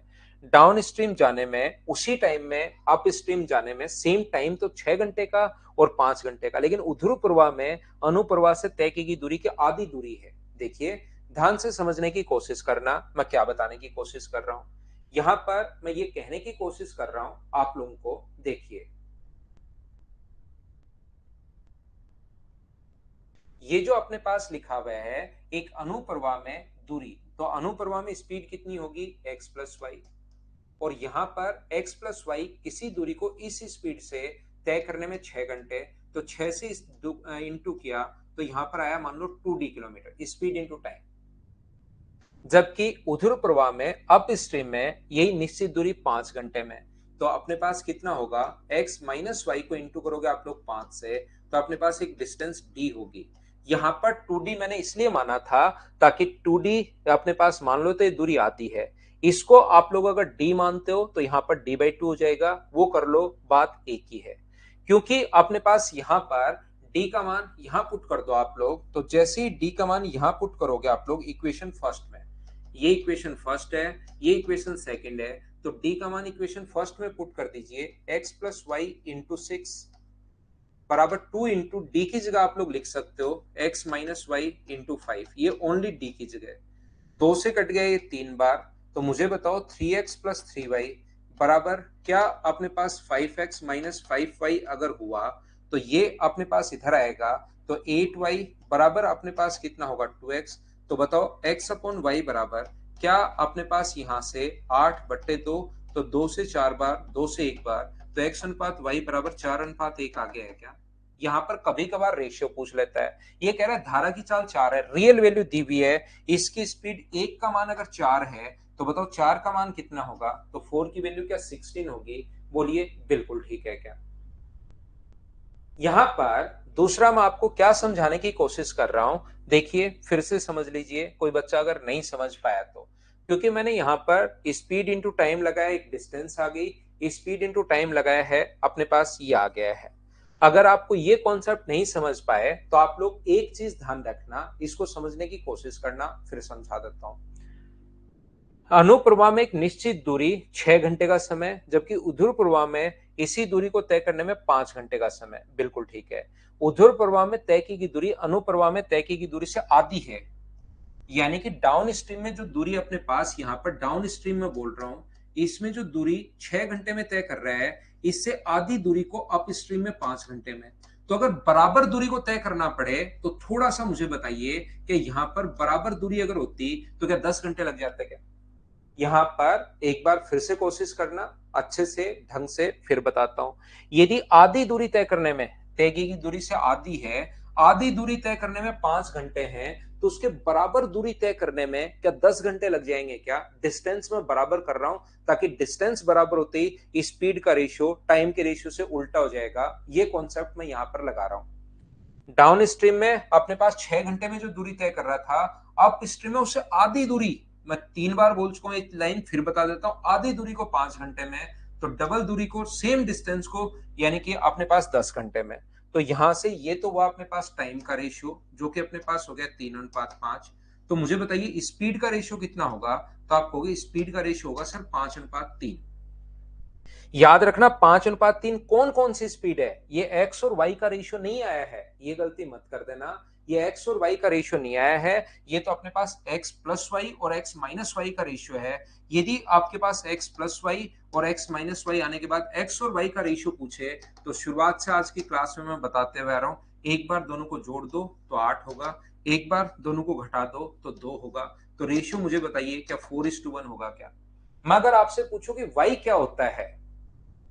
डाउनस्ट्रीम जाने में उसी time में upstream जाने में same time तो 6 घंटे का और 5 घंटे का, लेकिन ऊर्ध्व प्रवाह में अनुप्रवाह से तय की गई दूरी की आधी दूरी है। देखिए ध्यान से समझने की कोशिश करना, मैं क्या बताने की कोशिश कर रहा हूं। यहां पर मैं ये कहने की कोशिश कर रहा हूं आप लोगों को, देखिए ये जो अपने पास लिखा हुआ है एक अनुप्रवाह में दूरी, तो अनुप्रवाह में स्पीड कितनी होगी x प्लस वाई, और यहां पर x प्लस वाई किसी दूरी को इस स्पीड से तय करने में 6 घंटे, तो 6 से इंटू किया तो यहां पर आया मान लो 2d kilometre, speed into time. जबकि ऊर्ध्व प्रवाह में अप स्ट्रीम में यही निश्चित दूरी 5 घंटे में, तो अपने पास कितना होगा x माइनस वाई को इंटू करोगे आप लोग 5 से, तो अपने पास एक डिस्टेंस d होगी। यहां पर 2d मैंने इसलिए माना था ताकि 2d अपने पास मान लो तो ये दूरी आती है, इसको आप लोग अगर d मानते हो तो यहां पर d/2 हो जाएगा, वो कर लो, बात एक ही है। क्योंकि अपने पास यहां पर d का मान यहां पुट कर दो आप लोग, तो जैसे ही d का मान यहां पुट करोगे आप लोग इक्वेशन फर्स्ट में, ये इक्वेशन फर्स्ट है, ये इक्वेशन सेकंड है, तो d का मान इक्वेशन फर्स्ट में पुट कर दीजिए, x प्लस वाई इंटू 6 बराबर 2 इंटू डी की जगह आप लोग लिख सकते हो x माइनस वाई इंटू 5, ये ओनली d की जगह। 2 से कट गया ये 3 बार, तो मुझे बताओ 3x प्लस 3y बराबर क्या अपने पास 5x माइनस 5y अगर हुआ तो ये अपने पास इधर आएगा, तो 8y बराबर अपने पास कितना होगा 2x। तो बताओ x अपॉन y बराबर क्या अपने पास यहां से 8/2, तो 2 से 4 बार, 2 से 1 बार, तो x अनुपात y बराबर 4:1 आ गया है क्या। यहाँ पर कभी कभार रेशियो पूछ लेता है, ये कह रहा है धारा की चाल 4 है, रियल वैल्यू दी हुई है, इसकी स्पीड 1 का मान अगर 4 है तो बताओ 4 का मान कितना होगा, तो 4 की वैल्यू क्या 16 होगी। बोलिए बिल्कुल ठीक है क्या। यहां पर दूसरा मैं आपको क्या समझाने की कोशिश कर रहा हूं, देखिए फिर से समझ लीजिए, कोई बच्चा अगर नहीं समझ पाया तो, क्योंकि मैंने यहां पर स्पीड इंटू टाइम लगाया, एक डिस्टेंस आ गई, स्पीड इंटू टाइम लगाया है, अपने पास ये आ गया है। अगर आपको ये कॉन्सेप्ट नहीं समझ पाए तो आप लोग एक चीज ध्यान रखना, इसको समझने की कोशिश करना, फिर समझा देता हूं। अनुप्रवाह में एक निश्चित दूरी 6 घंटे का समय, जबकि ऊर्ध्व प्रवाह में इसी दूरी को तय करने में 5 घंटे का समय, बिल्कुल ठीक है। ऊर्ध्व प्रवाह में तय की गई दूरी अनुप्रवाह में तय की गई दूरी से आधी है, यानी कि डाउन स्ट्रीम में जो दूरी अपने पास, यहां पर डाउन स्ट्रीम में बोल रहा हूं, इसमें जो दूरी 6 घंटे में तय कर रहा है, इससे आधी दूरी को अप स्ट्रीम में 5 घंटे में। तो अगर बराबर दूरी को तय करना पड़े तो थोड़ा सा मुझे बताइए कि यहां पर बराबर दूरी अगर होती तो क्या 10 घंटे लग जाते क्या। यहां पर एक बार फिर से कोशिश करना, अच्छे से ढंग से फिर बताता हूं। यदि आधी दूरी तय करने में, तय की दूरी से आधी है, आधी दूरी तय करने में 5 घंटे हैं, तो उसके बराबर दूरी तय करने में क्या 10 घंटे लग जाएंगे क्या। डिस्टेंस में बराबर कर रहा हूं ताकि डिस्टेंस बराबर होते ही स्पीड का रेशियो टाइम के रेशियो से उल्टा हो जाएगा, ये कॉन्सेप्ट मैं यहां पर लगा रहा हूं। डाउन स्ट्रीम में अपने पास 6 घंटे में जो दूरी तय कर रहा था, अप स्ट्रीम में उससे आधी दूरी, मैं 3 बार बोल चुका हूं, एक लाइन फिर बता देता हूं, आधी दूरी को 5 घंटे में, तो डबल दूरी को, सेम डिस्टेंस को, यानी कि अपने पास 10 घंटे में। तो यहां से ये तो हुआ अपने पास टाइम का रेशियो जो कि अपने पास हो गया 3:5। तो मुझे बताइए स्पीड का रेशियो कितना होगा, तो आप कहोगे स्पीड का रेशियो होगा सर 5:3। याद रखना 5:3 कौन कौन सी स्पीड है, ये एक्स और वाई का रेशियो नहीं आया है, ये गलती मत कर देना, ये एक्स और वाई का रेशियो नहीं आया है, ये तो अपने पास एक्स प्लस वाई और एक्स माइनस वाई का रेशियो है। यदि आपके पास एक्स प्लस वाई और एक्स माइनस वाई आने के बाद एक्स और वाई का रेशियो पूछे, तो शुरुआत से आज की क्लास में मैं बताते हुए आ रहा हूं, एक बार दोनों को जोड़ दो तो 8 होगा, एक बार दोनों को घटा दो तो 2 होगा, तो रेशियो मुझे बताइए क्या 4:1 होगा क्या। मैं अगर आपसे पूछूं कि वाई क्या होता है,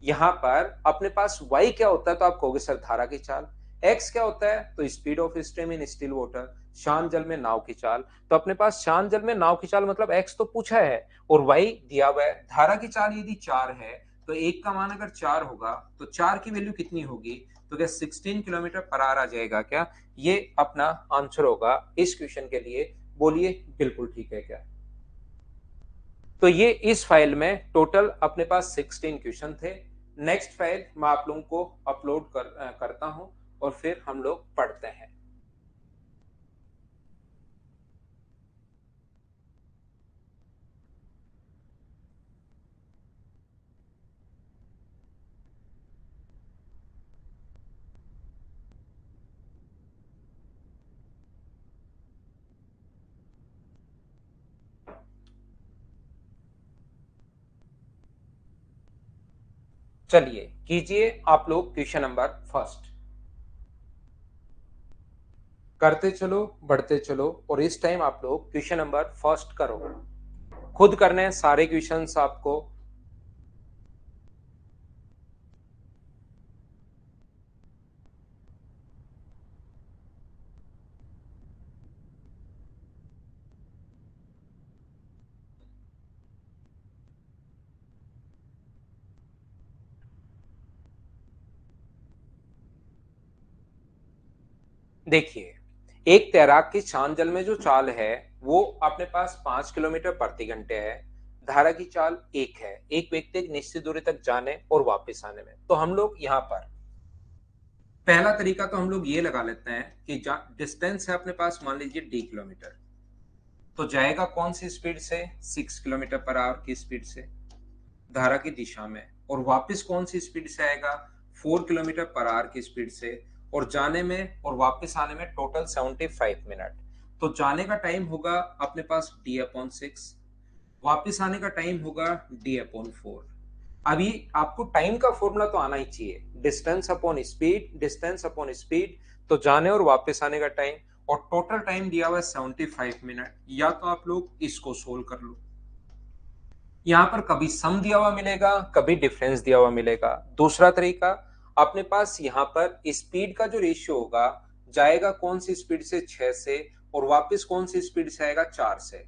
यहां पर अपने पास y क्या होता है, तो आप कहोगे सर धारा की चाल। x क्या होता है, तो speed of stream in still water, शांत जल में नाव की चाल। तो अपने पास शांत जल में नाव की चाल मतलब x तो पूछा है और y दिया हुआ है। धारा की चाल यदि 4 है तो 1 का मान अगर 4 होगा तो 4 की वैल्यू कितनी होगी, तो क्या 16 किलोमीटर पर आवर आ जाएगा क्या। ये अपना आंसर होगा इस क्वेश्चन के लिए। बोलिए बिल्कुल ठीक है क्या। तो ये इस फाइल में टोटल अपने पास 16 क्वेश्चन थे। नेक्स्ट फाइल मैं आप लोगों को अपलोड करता हूं और फिर हम लोग पढ़ते हैं। चलिए कीजिए आप लोग क्वेश्चन नंबर फर्स्ट। करते चलो बढ़ते चलो और इस टाइम आप लोग क्वेश्चन नंबर फर्स्ट करो। खुद करने हैं सारे क्वेश्चंस आपको। देखिए, एक तैराक की शांत जल में जो चाल है वो अपने पास 5 किलोमीटर प्रति घंटे है। धारा की चाल 1 है। एक व्यक्ति एक निश्चित दूरी तक जाने और वापस आने में। तो हम लोग यहाँ पर पहला तरीका तो हम लोग ये लगा लेते हैं कि डिस्टेंस है अपने पास, मान लीजिए d किलोमीटर। तो जाएगा कौन सी स्पीड से? 6 किलोमीटर पर आवर की स्पीड से धारा की दिशा में। और वापस कौन सी स्पीड से आएगा? 4 किलोमीटर पर आवर की स्पीड से। और जाने में और वापस आने में टोटल 75 मिनट। तो जाने का टाइम होगा अपने पास d/6, वापस आने का टाइम होगा d/4। अभी आपको टाइम का फॉर्मूला तो आना ही चाहिए, distance upon speed, distance upon speed. तो जाने और वापस आने का टाइम और टोटल टाइम दिया हुआ है 75 मिनट। या तो आप लोग इसको सोल्व कर लो। यहाँ पर कभी सम दिया हुआ मिलेगा, कभी डिफरेंस दिया हुआ मिलेगा। दूसरा तरीका, अपने पास यहाँ पर स्पीड का जो रेशियो होगा, जाएगा कौन सी स्पीड से? 6 से। और वापस कौन सी स्पीड से आएगा? 4 से।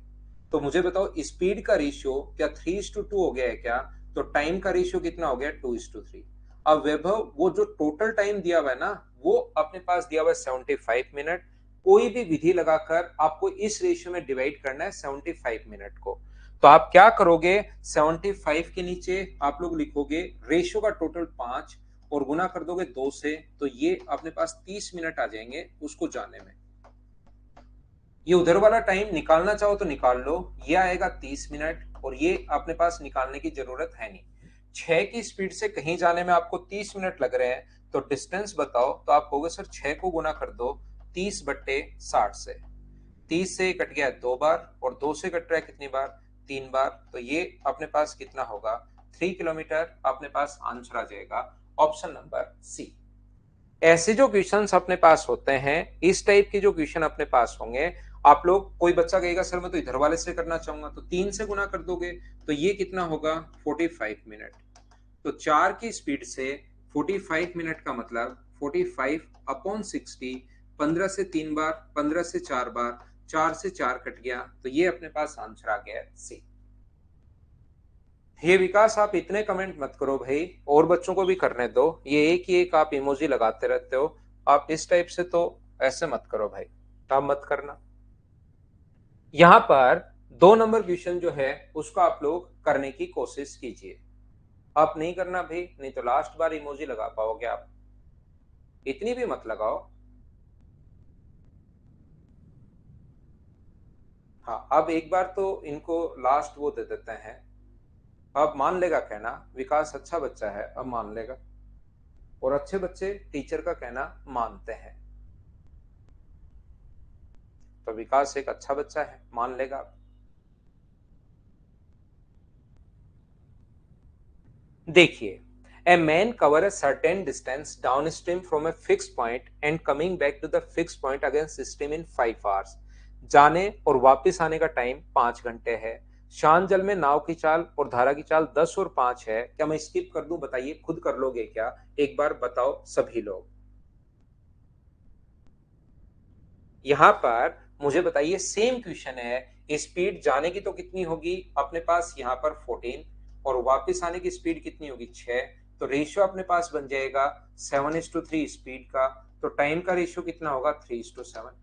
तो मुझे बताओ स्पीड का रेशियो क्या 3:2 हो गया है क्या? तो टाइम का रेशियो कितना हो गया? 2:3। अब वैभव, वो जो टोटल टाइम दिया हुआ है ना, वो अपने पास दिया हुआ है 75 मिनट। कोई भी विधि लगाकर आपको इस रेशियो में डिवाइड करना है 75 मिनट को। तो आप क्या करोगे? 75 के नीचे आप लोग लिखोगे रेशियो का टोटल 5 और गुना कर दोगे 2 से। तो ये अपने पास 30 मिनट आ जाएंगे उसको जाने में। ये उधर वाला टाइम निकालना चाहो तो निकाल लो, ये आएगा 30 मिनट। और ये अपने पास निकालने की जरूरत है नहीं। 6 की स्पीड से कहीं जाने में आपको 30 मिनट लग रहे हैं। तो डिस्टेंस बताओ, तो आप कहोगे सर 6 को गुना कर दो 30/60 से। 30 से कट गया 2 बार और 2 से कट रहा है कितनी बार? 3 बार। तो ये अपने पास कितना होगा? 3 किलोमीटर अपने पास आंसर आ जाएगा, ऑप्शन नंबर सी। ऐसे जो क्वेश्चंस अपने पास होते हैं, इस टाइप के जो क्वेश्चन अपने पास होंगे, आप लोग, कोई बच्चा कहेगा सर मैं तो इधर वाले से करना चाहूंगा, तो 3 से गुना कर दोगे। तो ये कितना होगा? 45 मिनट। तो 4 की स्पीड से 45 मिनट का मतलब 45/60। 15 से 3 बार, 15 से 4 बार, 4 से 4 कट गया। तो ये अपने पास आंसर आ गया सी। ये विकास, आप इतने कमेंट मत करो भाई, और बच्चों को भी करने दो। ये एक ही एक आप इमोजी लगाते रहते हो। आप इस टाइप से तो ऐसे मत करो भाई, आप मत करना। यहां पर 2 नंबर क्वेश्चन जो है उसको आप लोग करने की कोशिश कीजिए। आप नहीं करना भाई, नहीं तो लास्ट बार इमोजी लगा पाओगे आप। इतनी भी मत लगाओ। हाँ, अब एक बार तो इनको लास्ट वो दे देते हैं। अब मान लेगा कहना, विकास अच्छा बच्चा है, अब मान लेगा। और अच्छे बच्चे टीचर का कहना मानते हैं। तो विकास एक अच्छा बच्चा है, मान लेगा। देखिए, a man cover a certain distance downstream from a fixed point and coming back to the fixed point against stream in 5 hours। जाने और वापस आने का टाइम 5 घंटे है। शांत जल में नाव की चाल और धारा की चाल 10 और 5 है। क्या मैं स्किप कर दूं? बताइए, खुद कर लोगे क्या? एक बार बताओ सभी लोग। यहाँ पर मुझे बताइए, सेम क्वेश्चन है, स्पीड जाने की तो कितनी होगी अपने पास यहाँ पर 14, और वापस आने की स्पीड कितनी होगी? 6। तो रेशियो अपने पास बन जाएगा 7:3 स्पीड का। तो टाइम का रेशियो कितना होगा? 3:7।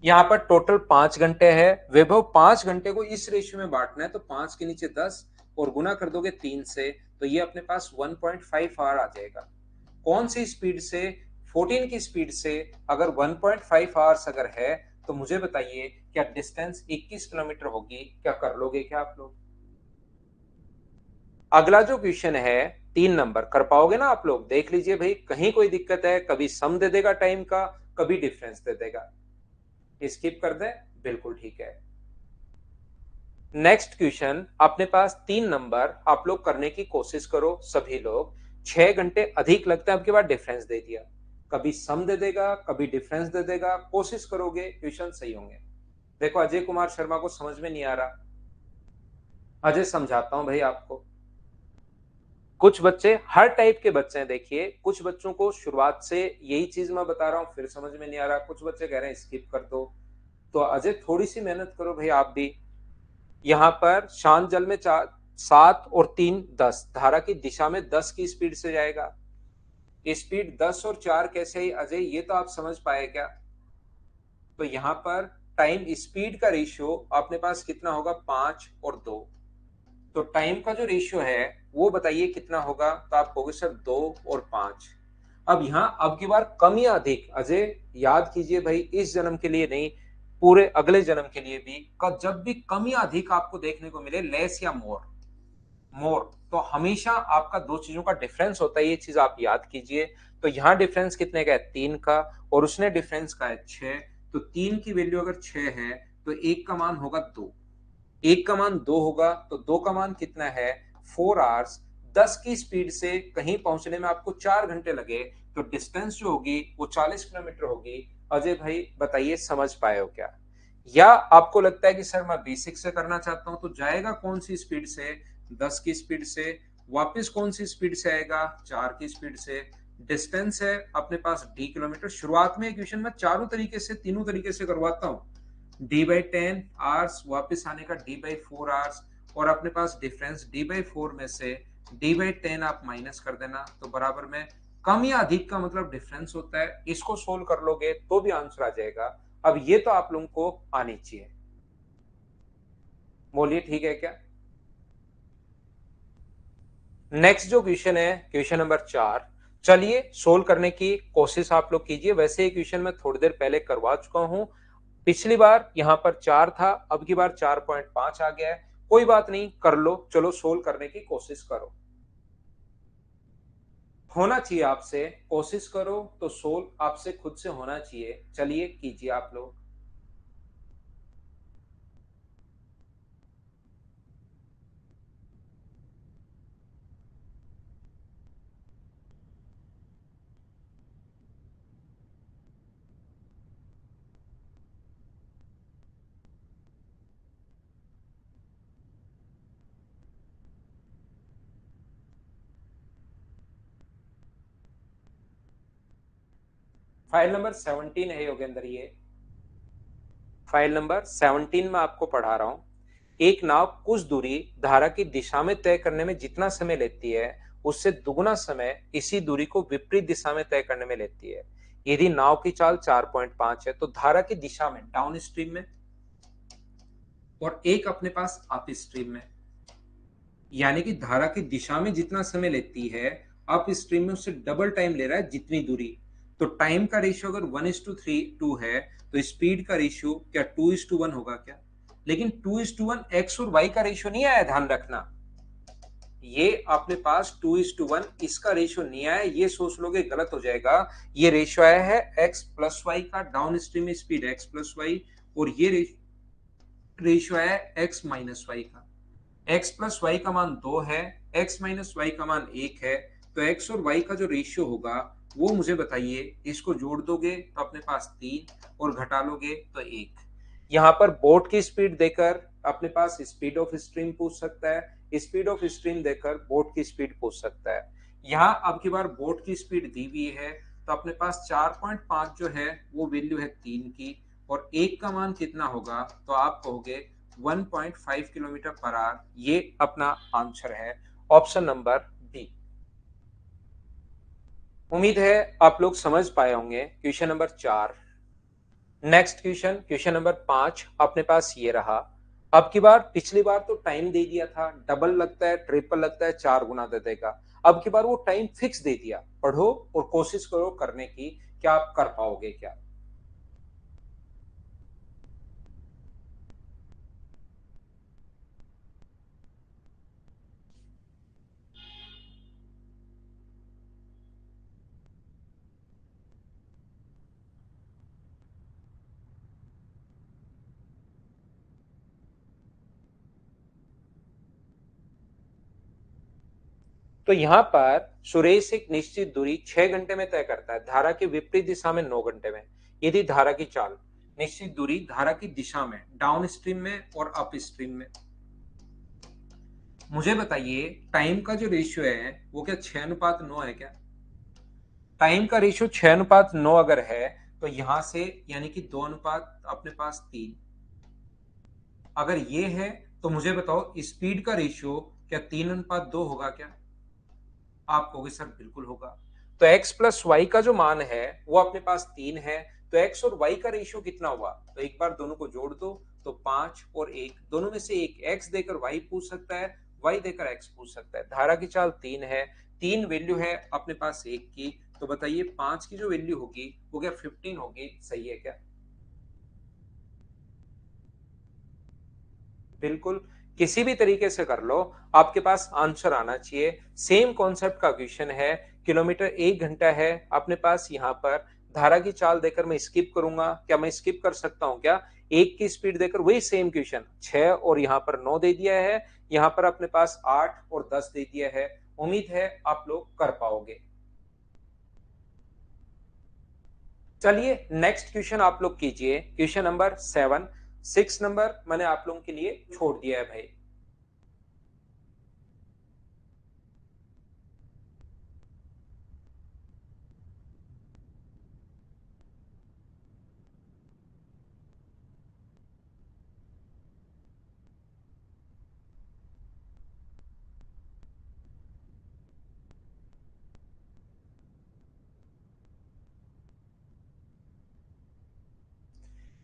यहाँ पर टोटल 5 घंटे है। वैभव 5 घंटे को इस रेशियो में बांटना है, तो 5 के नीचे 10 और गुना कर दोगे 3 से, तो ये अपने पास 1.5 आवर आ जाएगा। कौन सी स्पीड से? 14 की स्पीड से अगर 1.5 आवर्स अगर है, तो मुझे बताइए क्या डिस्टेंस 21 किलोमीटर होगी? क्या कर लोगे क्या आप लोग? अगला जो क्वेश्चन है 3 नंबर, कर पाओगे ना आप लोग? देख लीजिए भाई, कहीं कोई दिक्कत है, कभी सम दे देगा टाइम का, कभी डिफरेंस दे देगा। स्किप कर दे, बिल्कुल ठीक है। नेक्स्ट क्वेश्चन अपने पास 3 नंबर, आप लोग करने की कोशिश करो सभी लोग। 6 घंटे अधिक लगता है, अब के बाद डिफरेंस दे दिया, कभी सम दे देगा, कभी डिफरेंस दे देगा, कोशिश करोगे क्वेश्चन सही होंगे। देखो अजय कुमार शर्मा को समझ में नहीं आ रहा, अजय समझाता हूं भाई आपको। कुछ बच्चे, हर टाइप के बच्चे हैं, देखिए कुछ बच्चों को शुरुआत से यही चीज मैं बता रहा हूं फिर समझ में नहीं आ रहा, कुछ बच्चे कह रहे हैं स्किप कर दो। तो अजय थोड़ी सी मेहनत करो भाई आप भी। यहाँ पर शांत जल में 7 और 3 10, धारा की दिशा में 10 की स्पीड से जाएगा। स्पीड 10 और 4 कैसे ही अजय, ये तो आप समझ पाए क्या? तो यहाँ पर टाइम स्पीड का रेशियो अपने पास कितना होगा? 5 और 2। तो टाइम का जो रेशियो है वो बताइए कितना होगा? तो आप कहोगे सर 2 और 5। अब यहाँ अब की बार कम या अधिक, अजय याद कीजिए भाई, इस जन्म के लिए नहीं, पूरे अगले जन्म के लिए भी, जब भी कम या अधिक आपको देखने को मिले, लेस या मोर, मोर, तो हमेशा आपका दो चीजों का डिफरेंस होता है, ये चीज आप याद कीजिए। तो यहाँ डिफरेंस कितने का है? 3 का, और उसने डिफरेंस का है 6। तो 3 की वैल्यू अगर 6 है, तो एक का मान होगा 2, एक का मान 2 होगा, तो 2 का मान कितना है? 4 आवर्स। 10 की स्पीड से कहीं पहुंचने में आपको 4 घंटे लगे, तो डिस्टेंस जो होगी वो 40 किलोमीटर होगी। अजय भाई बताइए समझ पाए हो क्या? या आपको लगता है कि सर मैं बेसिक से करना चाहता हूं, तो जाएगा कौन सी स्पीड से? 10 की स्पीड से। वापस कौन सी स्पीड से आएगा? 4 की स्पीड से। डिस्टेंस है अपने पास d किलोमीटर। शुरुआत में क्वेश्चन में चारों तरीके से, तीनों तरीके से करवाता हूं। d/10 आवर्स, वापस आने का d/4 आवर्स, और अपने पास डिफरेंस d/4 में से d/10 आप माइनस कर देना, तो बराबर में कम या अधिक का मतलब डिफरेंस होता है। इसको सोल्व कर लोगे तो भी आंसर आ जाएगा। अब ये तो आप लोगों को आनी चाहिए, बोलिए ठीक है क्या? नेक्स्ट जो क्वेश्चन है क्वेश्चन नंबर 4, चलिए सोल्व करने की कोशिश आप लोग कीजिए। वैसे ये क्वेश्चन मैं थोड़ी देर पहले करवा चुका हूं, पिछली बार यहां पर 4 था, अब की बार 4.5 आ गया है। कोई बात नहीं, कर लो, चलो सोल्व करने की कोशिश करो। होना चाहिए आपसे, कोशिश करो तो सोल्व आपसे खुद से होना चाहिए। चलिए कीजिए आप लोग। फाइल नंबर 17 है योगेंद्र, ये फाइल नंबर 17 में आपको पढ़ा रहा हूं। एक नाव कुछ दूरी धारा की दिशा में तय करने में जितना समय लेती है, उससे दुगुना समय इसी दूरी को विपरीत दिशा में तय करने में लेती है। यदि नाव की चाल 4.5 है, तो धारा की दिशा में डाउन स्ट्रीम में, और एक अपने पास अप स्ट्रीम में, यानी कि धारा की दिशा में जितना समय लेती है, अप स्ट्रीम में उससे डबल टाइम ले रहा है जितनी दूरी। तो टाइम का रेशियो अगर 1:3:2 है, तो स्पीड का रेशियो क्या 2:1 होगा क्या? लेकिन 2:1 एक्स और वाई का रेशियो नहीं आया, ध्यान रखना। ये अपने पास 2:1 इसका रेशियो नहीं आया, ये सोच लोगे गलत हो जाएगा। ये रेशियो आया है एक्स प्लस वाई का, downstream speed x plus y, और ये रेशियो आया है एक्स माइनस वाई का। एक्स प्लस वाई का मान 2 है, एक्स माइनस वाई का मान 1 है। तो एक्स और वाई का जो रेशियो होगा वो मुझे बताइए। इसको जोड़ दोगे तो अपने पास 3, और घटा लोगे तो 1। यहाँ पर बोट की स्पीड देकर अपने पास स्पीड ऑफ स्ट्रीम पूछ सकता है, स्पीड ऑफ स्ट्रीम देकर बोट की स्पीड पूछ सकता है। यहाँ अब की बार बोट की स्पीड दी हुई है, तो अपने पास 4.5 जो है वो वैल्यू है 3 की, और 1 का मान कितना होगा? तो आप कहोगे 1.5 किलोमीटर पर आवर। ये अपना आंसर है, ऑप्शन नंबर बी। उम्मीद है आप लोग समझ पाए होंगे question number 4। Next question, question number 5 अपने पास ये रहा। अब की बार, पिछली बार तो टाइम दे दिया था, डबल लगता है, ट्रिपल लगता है, 4 गुना दे देगा। अब की बार वो टाइम फिक्स दे दिया। पढ़ो और कोशिश करो करने की, क्या आप कर पाओगे क्या। तो यहां पर सुरेश एक निश्चित दूरी 6 घंटे में तय करता है, धारा के विपरीत दिशा में 9 घंटे में। यदि धारा की चाल, निश्चित दूरी धारा की दिशा में, डाउन स्ट्रीम में और अप स्ट्रीम में। मुझे बताइए, टाइम का जो रेशियो है वो क्या 6:9 है क्या। टाइम का रेशियो 6:9 अगर है, तो यहां से यानी कि 2 अनुपात अपने पास 3। अगर ये है, तो मुझे बताओ स्पीड का रेशियो क्या 3:2 होगा क्या। आप कहोगे सर बिल्कुल होगा। तो x प्लस वाई का जो मान है वो अपने पास 3 है। तो x और y का रेशियो कितना हुआ, तो एक बार दोनों को जोड़ दो। तो 5 और 1 दोनों में से एक, x देकर y पूछ सकता है, y देकर x पूछ सकता है। धारा की चाल 3 है, 3 वैल्यू है अपने पास 1 की। तो बताइए 5 की जो वैल्यू होगी वो क्या 15 होगी, सही है क्या। बिल्कुल, किसी भी तरीके से कर लो, आपके पास आंसर आना चाहिए। सेम कॉन्सेप्ट का क्वेश्चन है, किलोमीटर 1 घंटा है अपने पास। यहाँ पर धारा की चाल देकर मैं स्किप करूंगा, क्या मैं स्किप कर सकता हूं क्या। एक की स्पीड देकर वही सेम क्वेश्चन, 6 और यहाँ पर 9 दे दिया है, यहाँ पर अपने पास 8 और 10 दे दिया है। उम्मीद है आप लोग कर पाओगे। चलिए नेक्स्ट क्वेश्चन आप लोग कीजिए, क्वेश्चन नंबर 7। 6 नंबर मैंने आप लोगों के लिए छोड़ दिया है भाई।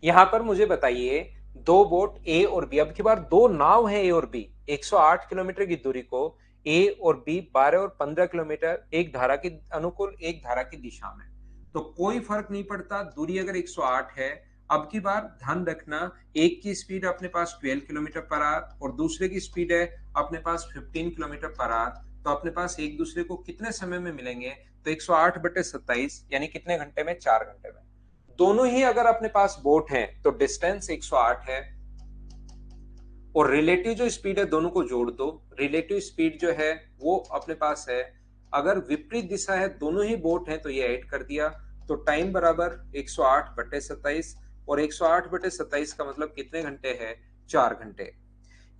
यहां पर मुझे बताइए, दो बोट ए और बी, अब की बार दो नाव है ए और बी, 108 किलोमीटर की दूरी को ए और बी 12 और 15 किलोमीटर, एक धारा की अनुकूल एक धारा की दिशा में। तो कोई फर्क नहीं पड़ता, दूरी अगर 108 है। अब की बार ध्यान रखना, एक की स्पीड अपने पास 12 किलोमीटर पर आवर और दूसरे की स्पीड है अपने पास 15 किलोमीटर पर आवर। तो अपने पास एक दूसरे को कितने समय में मिलेंगे, तो 108/27 यानी कितने घंटे में, 4 घंटे में। दोनों ही अगर अपने पास बोट हैं तो डिस्टेंस 108 है। और रिलेटिव जो स्पीड है दोनों को जोड़ दो, रिलेटिव स्पीड जो है वो अपने पास है, अगर विपरीत दिशा है दोनों ही बोट हैं तो ये ऐड कर दिया। तो टाइम बराबर 108/27, और 108/27 का मतलब कितने घंटे है, 4 घंटे।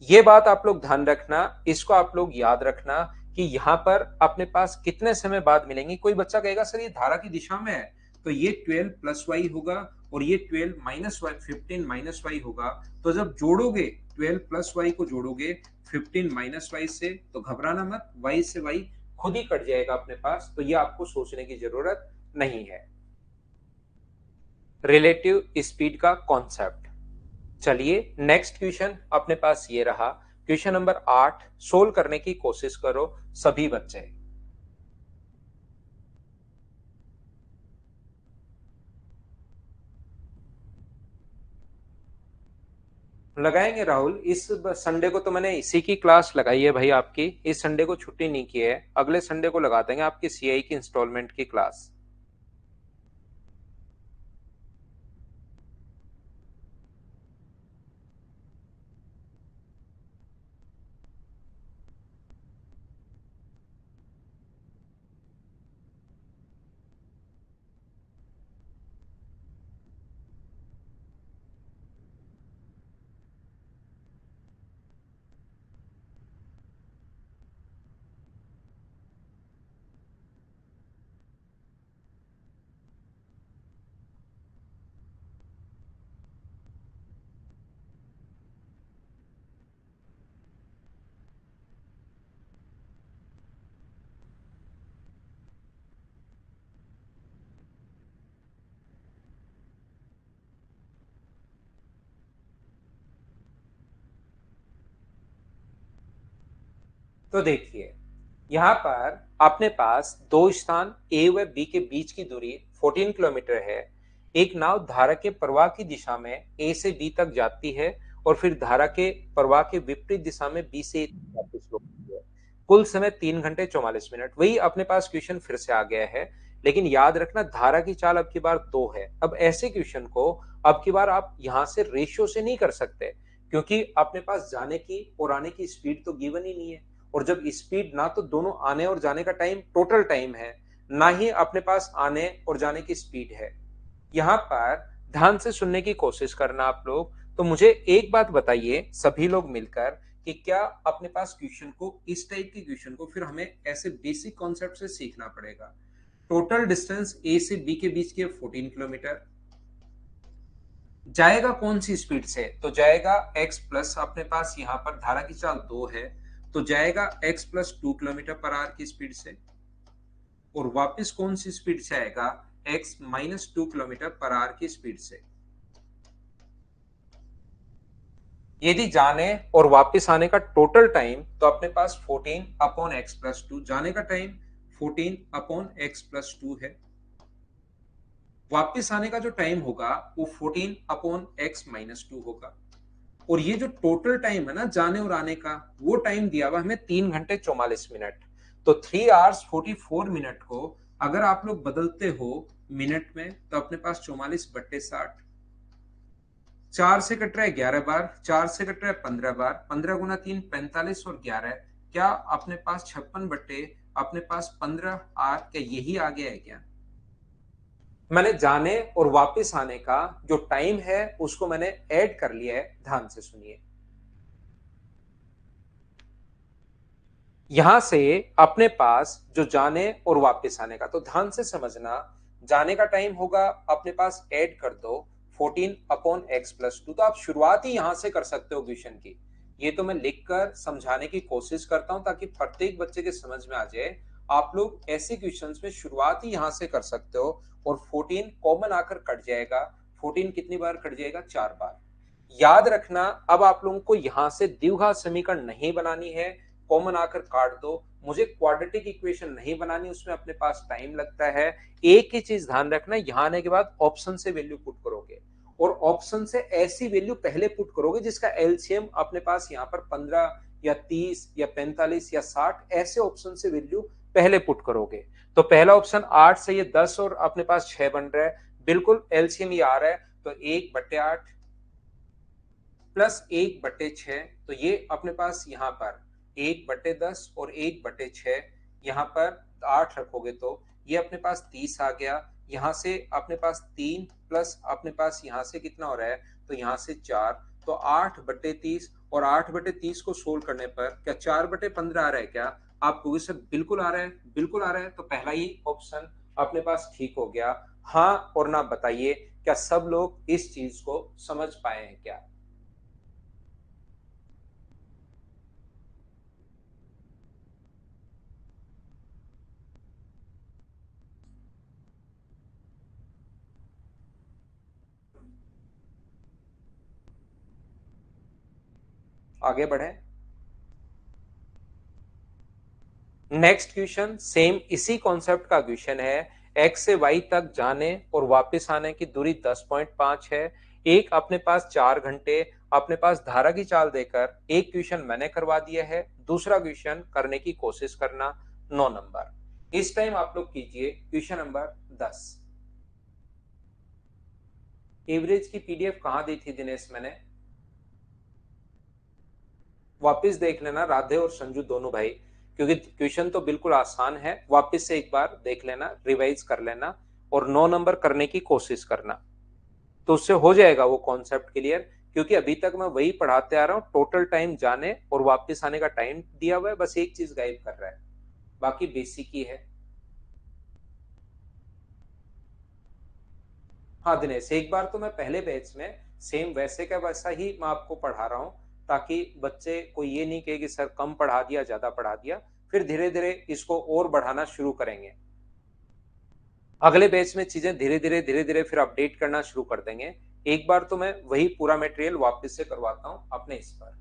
ये बात आप लोग ध्यान रखना, इसको आप लोग याद रखना कि यहाँ पर अपने पास कितने समय बाद मिलेंगे। कोई बच्चा कहेगा सर ये धारा की दिशा में है, तो ये 12 प्लस वाई होगा, और ये 12 माइनस वाई, 15 माइनस वाई होगा। तो जब जोड़ोगे, 12 प्लस वाई को जोड़ोगे 15 माइनस वाई से, तो घबराना मत, वाई से वाई खुद ही कट जाएगा अपने पास। तो ये आपको सोचने की जरूरत नहीं है। रिलेटिव स्पीड का कॉन्सेप्ट। चलिए नेक्स्ट क्वेश्चन अपने पास ये रहा, क्वेश्चन नंबर 8 सोल्व करने की कोशिश करो सभी बच्चे। लगाएंगे राहुल, इस संडे को तो मैंने इसी की क्लास लगाई है भाई आपकी, इस संडे को छुट्टी नहीं की है, अगले संडे को लगा देंगे आपकी सीआई की इंस्टॉलमेंट की क्लास। तो देखिए, यहाँ पर अपने पास दो स्थान ए व बी के बीच की दूरी 14 किलोमीटर है। एक नाव धारा के प्रवाह की दिशा में ए से बी तक जाती है और फिर धारा के प्रवाह के विपरीत दिशा में बी से ए तक वापस लौटती है। कुल समय 3 घंटे 44 मिनट। वही अपने पास क्वेश्चन फिर से आ गया है, लेकिन याद रखना धारा की चाल अब की बार 2 है। अब ऐसे क्वेश्चन को अब की बार आप यहां से रेशियो से नहीं कर सकते, क्योंकि अपने पास जाने की और आने की स्पीड तो गिवन ही नहीं है। और जब स्पीड ना तो दोनों आने और जाने का टाइम टोटल टाइम है, ना ही अपने पास आने और जाने की स्पीड है। यहाँ पर ध्यान से सुनने की कोशिश करना आप लोग। तो मुझे एक बात बताइए सभी लोग मिलकर कि क्या अपने पास क्वेश्चन को, इस टाइप के क्वेश्चन को फिर हमें ऐसे बेसिक कॉन्सेप्ट से सीखना पड़ेगा। टोटल डिस्टेंस ए से बी के बीच की 14 किलोमीटर। जाएगा कौन सी स्पीड से? तो जाएगा x प्लस, अपने पास यहाँ पर धारा की चाल 2 है, तो जाएगा x plus 2 kilometre per our की स्पीड से। और वापस कौन सी स्पीड से आएगा? x minus 2 kilometre per our की स्पीड से। यदि जाने और वापस आने का टोटल टाइम, तो अपने पास 14 अपॉन एक्स प्लस 2, जाने का टाइम 14 अपॉन एक्स प्लस 2 है। वापस आने का जो टाइम होगा वो 14 अपॉन एक्स माइनस 2 होगा। और ये जो टोटल टाइम है ना जाने और आने का, वो टाइम दिया हुआ हमें 3 घंटे 44 मिनट। तो 3 hours 44 मिनट को अगर आप लोग बदलते हो मिनट में, तो अपने पास 44/60। 4 से कट रहा है 11 बार, 4 से कट रहा है 15 बार, 15 गुना 3 45 और 11, क्या अपने पास 56 बट्टे अपने पास 15 आर, क्या यही आ गया है क्या? मैंने जाने और वापस आने का जो टाइम है उसको मैंने ऐड कर लिया है। ध्यान से सुनिए, यहां से अपने पास जो जाने और वापस आने का, तो ध्यान से समझना। जाने का टाइम होगा अपने पास, ऐड कर दो 14 अपॉन एक्स प्लस 2। तो आप शुरुआत ही यहां से कर सकते हो क्वेश्चन की। ये तो मैं लिखकर समझाने की कोशिश करता हूं ताकि प्रत्येक बच्चे के समझ में आ जाए। आप लोग ऐसे क्वेश्चंस में शुरुआत ही यहां से कर सकते हो। और 14 कॉमन आकर कट जाएगा। 14 कितनी बार कट जाएगा? 4 बार। याद रखना, अब आप लोगों को यहां से द्विघात समीकरण नहीं बनानी है, कॉमन आकर काट दो। मुझे क्वाड्रेटिक इक्वेशन नहीं बनानी, उसमें अपने पास टाइम लगता है। एक ही चीज ध्यान रखना, यहां आने के बाद ऑप्शन से वैल्यू पुट करोगे और ऑप्शन से ऐसी वैल्यू पहले पुट करोगे जिसका एलसीएम अपने पास यहाँ पर 15 या 30 या 45 या 60, ऐसे ऑप्शन से वैल्यू पहले पुट करोगे। तो पहला ऑप्शन 8 से ये 10 और अपने पास 6 बन रहा है, बिल्कुल एलसीएम ये आ रहा है। तो 1/8 प्लस 1/6, तो ये अपने पास यहाँ पर 1/10 और 1/6, यहाँ पर 8 रखोगे तो ये अपने पास 30 आ गया। यहाँ से अपने पास 3 प्लस अपने पास यहाँ से कितना हो रहा है? तो यहाँ से 4, तो 8/30। और 8/30 को सोल्व करने पर क्या 4/15 आ रहा है क्या? आप कहोगे सर बिल्कुल आ रहा है, बिल्कुल आ रहा है। तो पहला ही ऑप्शन अपने पास ठीक हो गया। हाँ और ना बताइए, क्या सब लोग इस चीज को समझ पाए हैं क्या? आगे बढ़े। नेक्स्ट क्वेश्चन सेम इसी कॉन्सेप्ट का क्वेश्चन है। x से y तक जाने और वापस आने की दूरी 10.5 है। एक अपने पास 4 घंटे अपने पास धारा की चाल देकर एक क्वेश्चन मैंने करवा दिया है, दूसरा क्वेश्चन करने की कोशिश करना 9 नंबर। इस टाइम आप लोग कीजिए क्वेश्चन नंबर 10। एवरेज की पीडीएफ कहां दी थी दिनेश? मैंने वापस देख लेना राधे और संजू दोनों भाई, क्योंकि क्वेश्चन तो बिल्कुल आसान है। वापस से एक बार देख लेना, रिवाइज कर लेना और 9 नंबर करने की कोशिश करना, तो उससे हो जाएगा वो कॉन्सेप्ट क्लियर। क्योंकि अभी तक मैं वही पढ़ाते आ रहा हूँ, टोटल टाइम जाने और वापस आने का टाइम दिया हुआ है, बस एक चीज गाइड कर रहा है, बाकी बेसिक ही है। हाँ दिनेश, एक बार तो मैं पहले बैच में सेम वैसे का वैसा ही मैं आपको पढ़ा रहा हूँ, ताकि बच्चे को ये नहीं कहे कि सर कम पढ़ा दिया, ज्यादा पढ़ा दिया। फिर धीरे धीरे इसको और बढ़ाना शुरू करेंगे। अगले बैच में चीजें धीरे धीरे फिर अपडेट करना शुरू कर देंगे। एक बार तो मैं वही पूरा मटेरियल वापस से करवाता हूँ अपने इस पर।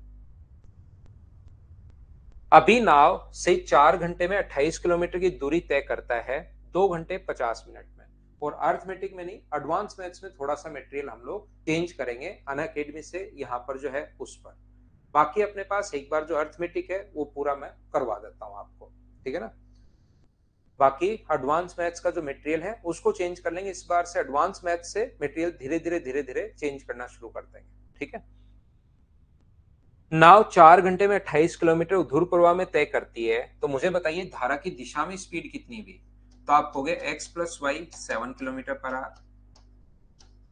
अभी नाव से 4 घंटे में 28 किलोमीटर की दूरी तय करता है 2 घंटे 50 मिनट में। और अर्थमेटिक में नहीं, एडवांस मैथ्स में थोड़ा सा मटेरियल हम लोग चेंज करेंगे अनअकैडमी से यहाँ पर जो है उस पर। बाकी अपने पास एक बार जो अर्थमेटिक है वो पूरा मैं करवा देता हूँ आपको, ठीक है ना। बाकी एडवांस मैथ्स का जो मटेरियल है उसको चेंज कर लेंगे, इस बार से एडवांस मैथ्स से मटेरियल धीरे धीरे चेंज करना शुरू कर देंगे, ठीक है। नाव 4 घंटे में 28 किलोमीटर ऊर्ध्व प्रवाह में तय करती है, तो मुझे बताइए धारा की दिशा में स्पीड कितनी हुई। तो आप कहोगे x plus y 7 kilometre per hour.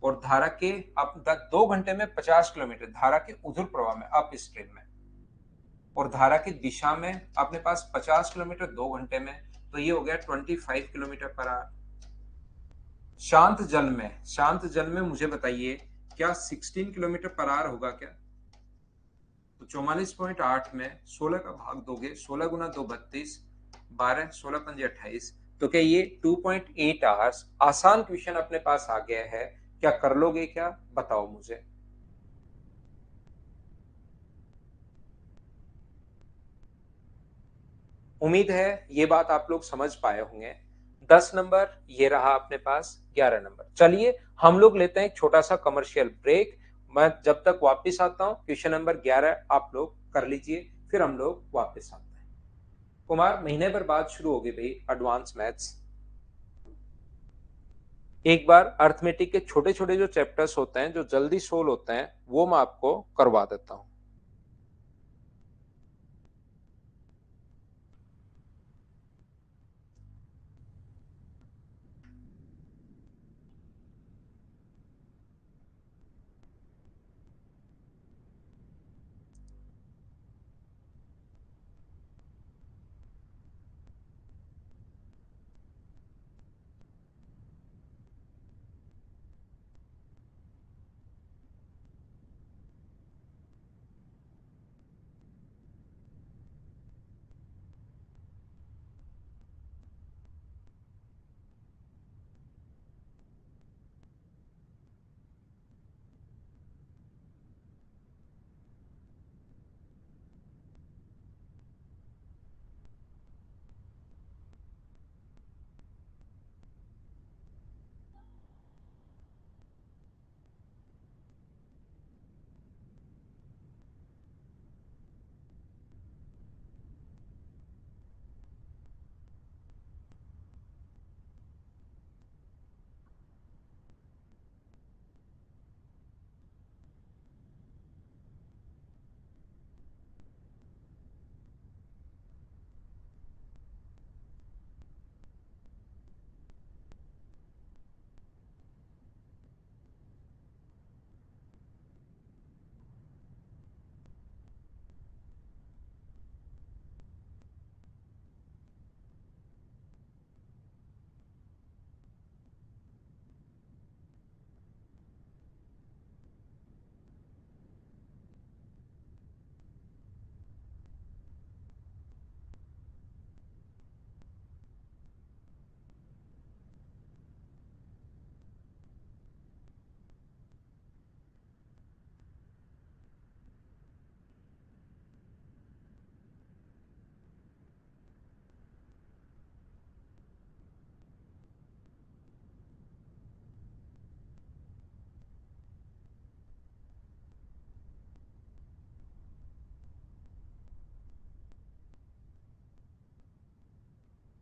और धारा के अब 2 घंटे में 50 किलोमीटर धारा के ऊर्ध्व प्रवाह में अप स्ट्रीम में। और धारा की दिशा में अपने पास 50 किलोमीटर 2 घंटे में, तो ये हो गया 25 किलोमीटर पर आवर। शांत जल में मुझे बताइए क्या 16 किलोमीटर पर आवर होगा क्या। तो 44.8 में 16 का भाग दोगे, 16 गुना 2 32, 12 16 पंजे 28, तो क्या ये 2.8 आवर्स। आसान क्वेश्चन अपने पास आ गया है, क्या कर लोगे क्या, बताओ मुझे। उम्मीद है ये बात आप लोग समझ पाए होंगे। 10 नंबर ये रहा अपने पास, 11 नंबर। चलिए हम लोग लेते हैं एक छोटा सा कमर्शियल ब्रेक। मैं जब तक वापस आता हूं क्वेश्चन नंबर 11 आप लोग कर लीजिए, फिर हम लोग वापस आते हैं। कुमार महीने भर बाद शुरू होगी भाई एडवांस मैथ्स। एक बार अर्थमेटिक के छोटे छोटे जो चैप्टर्स होते हैं जो जल्दी सोल्व होते हैं वो मैं आपको करवा देता हूं।